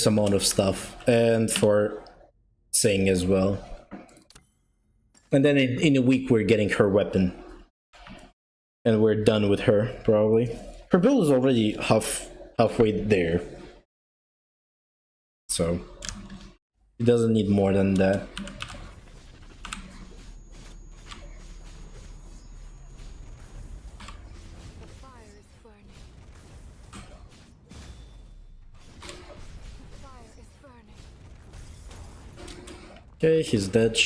amount of stuff, and for Sing as well. And then in a week we're getting her weapon, and we're done with her probably. Her build is already halfway there, so it doesn't need more than that. The fire is burning. The fire is burning. Okay, he's dead.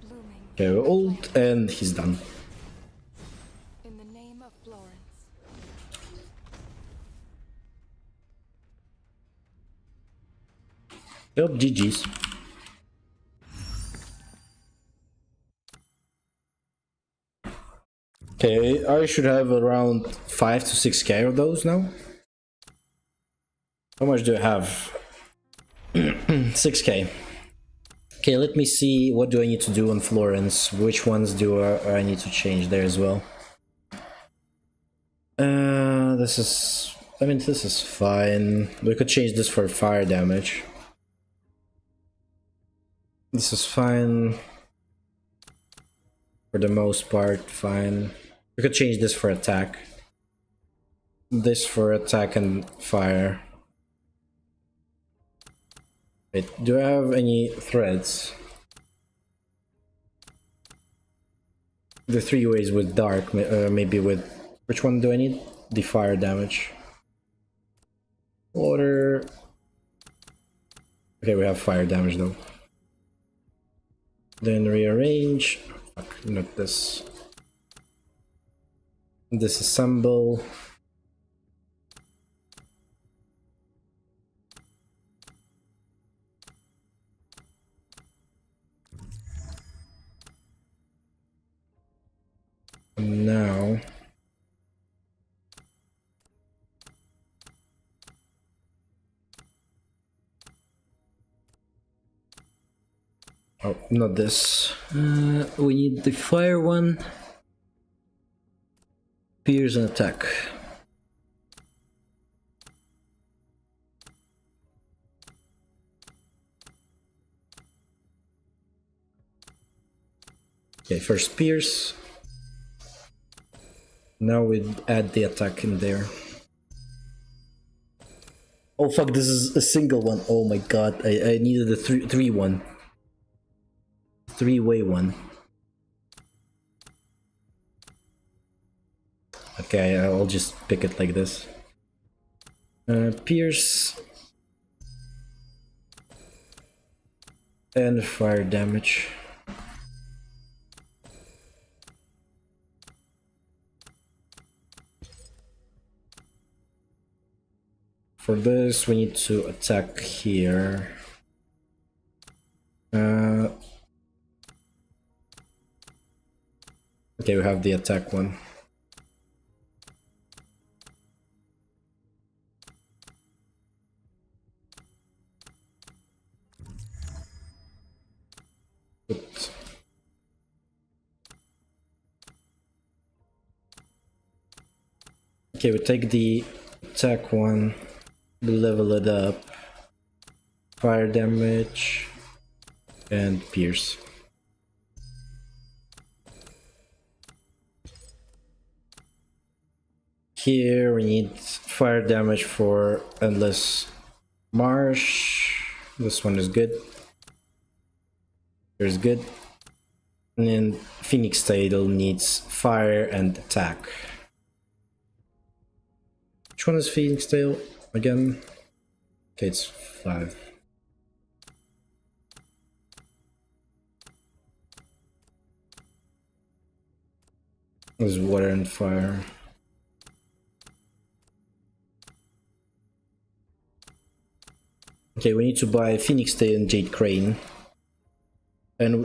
Blooming. Okay, ult, and he's done. In the name of Florence. Yep, GG's. Okay, I should have around 5 to 6k of those now. How much do I have? 6k. Okay, let me see, what do I need to do on Florence? Which ones do I need to change there as well? This is... I mean, this is fine. We could change this for fire damage. This is fine. For the most part, fine. We could change this for attack. This for attack and fire. Wait, do I have any threads? The 3 ways with dark, maybe with... Which one do I need? The fire damage. Water... Okay, we have fire damage though. Then rearrange... Fuck, not this. Disassemble. And now... Oh, not this. We need the fire one. Pierce and attack. Okay, first pierce. Now we add the attack in there. Oh fuck, this is a single one. Oh my god, I needed a three one. 3-way one. Okay, I'll just pick it like this. Pierce. And fire damage. For this, we need to attack here. Okay, we have the attack one. Good. Okay, we take the attack one, we level it up. Fire damage and pierce. Here we need fire damage for Endless Marsh. This one is good. Here's good. And then Phoenix Tail needs fire and attack. Which one is Phoenix Tail again? Okay, it's 5. There's water and fire. Okay, we need to buy Phoenix Tail and Jade Crane. And...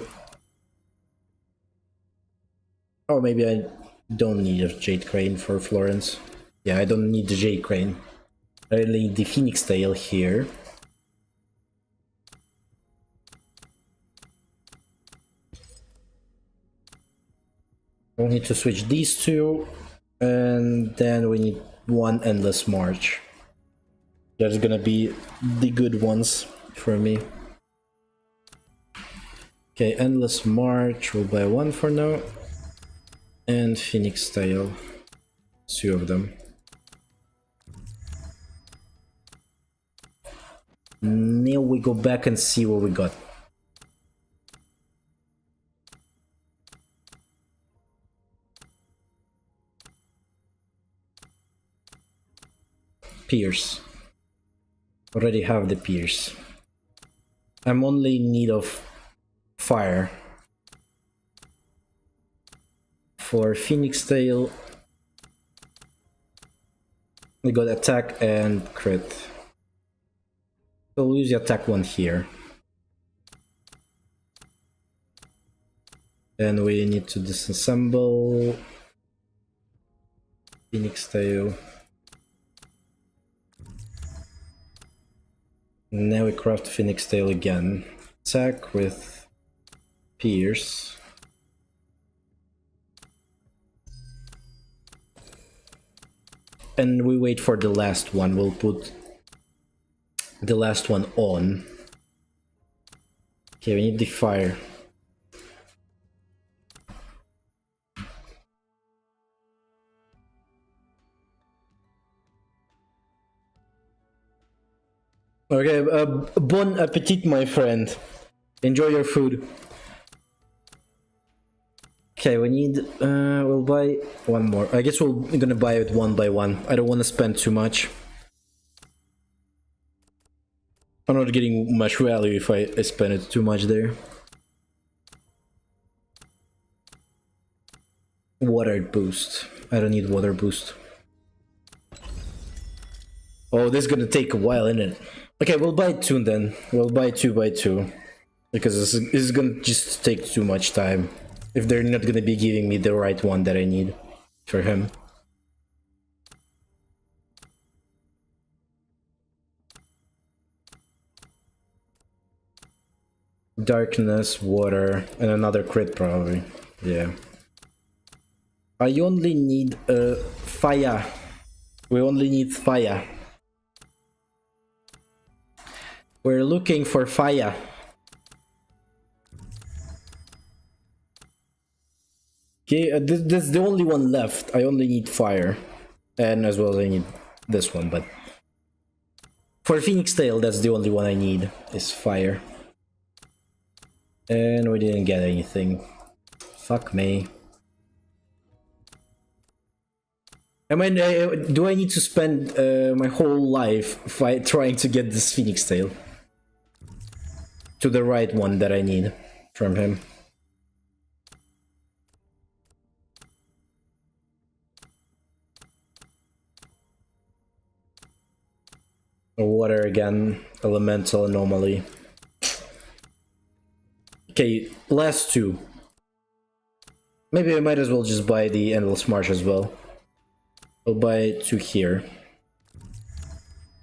oh, maybe I don't need a Jade Crane for Florence. Yeah, I don't need the Jade Crane. I only need the Phoenix Tail here. We'll need to switch these two. And then we need one Endless March. That's gonna be the good ones for me. Okay, Endless March, we'll buy one for now. And Phoenix Tail. 2 of them. Now we go back and see what we got. Pierce. Already have the Pierce. I'm only in need of fire. For Phoenix Tail, we got attack and crit. So we'll use the attack one here. And we need to disassemble Phoenix Tail. Now we craft Phoenix Tail again. Attack with Pierce. And we wait for the last one. We'll put the last one on. Okay, we need the fire. Okay, bon appetit, my friend. Enjoy your food. Okay, we need, we'll buy one more. I guess we're gonna buy it one by one. I don't want to spend too much. I'm not getting much value if I spend it too much there. Water boost. I don't need water boost. Oh, this is gonna take a while, isn't it? Okay, we'll buy 2 then. We'll buy 2 by 2. Because this is gonna just take too much time. If they're not gonna be giving me the right one that I need for him. Darkness, water, and another crit probably. Yeah. I only need fire. We only need fire. We're looking for fire. Okay, this is the only one left. I only need fire. And as well as I need this one, but... for Phoenix Tail, that's the only one I need, is fire. And we didn't get anything. Fuck me. I mean, do I need to spend my whole life trying to get this Phoenix Tail? To the right one that I need from him. Water again, elemental anomaly. Okay, last 2. Maybe I might as well just buy the Endless March as well. We'll buy 2 here.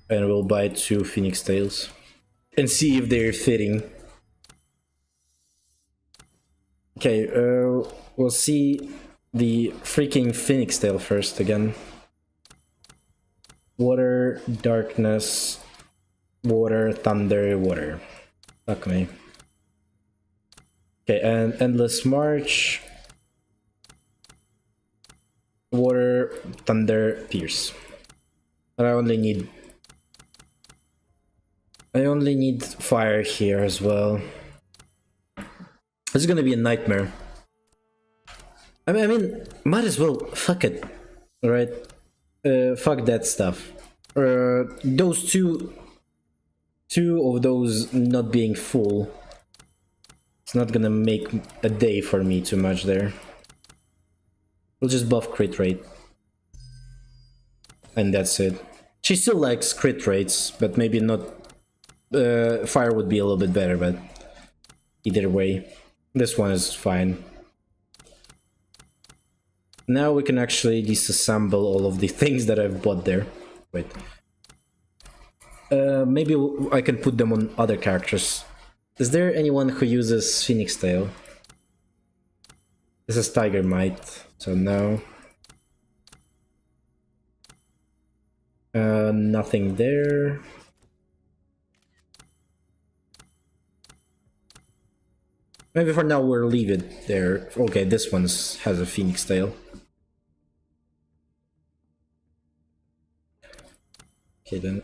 And we'll buy 2 Phoenix Tails. And see if they're fitting. Okay, we'll see the freaking Phoenix Tail first again. Water, darkness, water, thunder, water. Fuck me. Okay, and Endless March. Water, thunder, pierce. And I only need fire here as well. This is gonna be a nightmare. I mean, might as well. Fuck it. Alright? Fuck that stuff. Those two of those not being full. It's not gonna make a day for me too much there. We'll just buff crit rate. And that's it. She still likes crit rates, but maybe not. Fire would be a little bit better, but either way, this one is fine. Now we can actually disassemble all of the things that I've bought there. Wait. Maybe I can put them on other characters. Is there anyone who uses Phoenix Tail? This is Tiger Might, so no. Nothing there. Maybe for now we'll leave it there. Okay, this one has a Phoenix Tail. Okay then.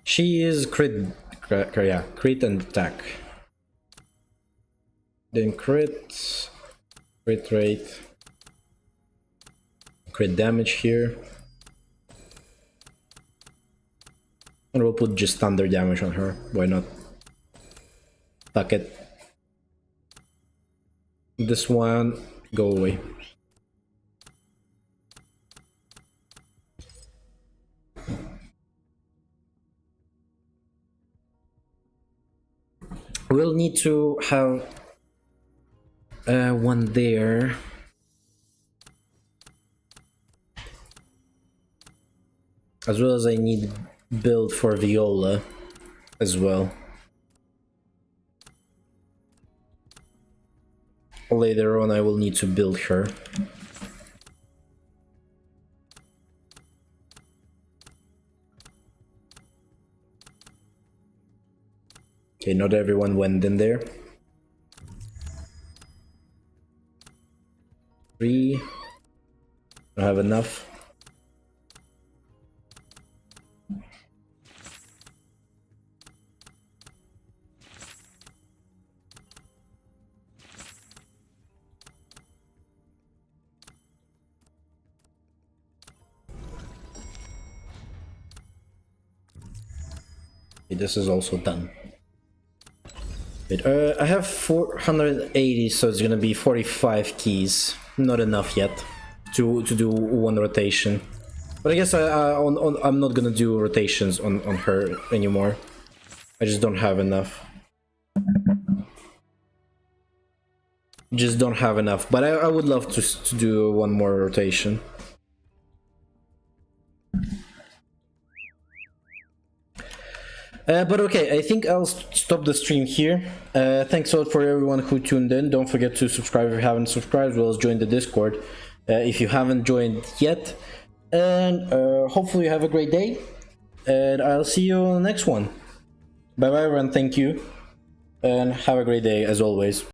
She is crit and attack. Then crit rate, crit damage here. And we'll put just thunder damage on her. Why not? Fuck it. This one, go away. We'll need to have one there. As well as I need build for Viola as well. Later on I will need to build her. Okay, not everyone went in there. 3. I have enough. Okay, this is also done. Wait, I have 480, so it's gonna be 45 keys. Not enough yet to do one rotation. But I guess I'm not gonna do rotations on her anymore. I just don't have enough. Just don't have enough. But I would love to do one more rotation. But okay, I think I'll stop the stream here. Thanks a lot for everyone who tuned in. Don't forget to subscribe if you haven't subscribed, as well as join the Discord if you haven't joined yet. And hopefully you have a great day. And I'll see you on the next one. Bye bye everyone, thank you. And have a great day as always.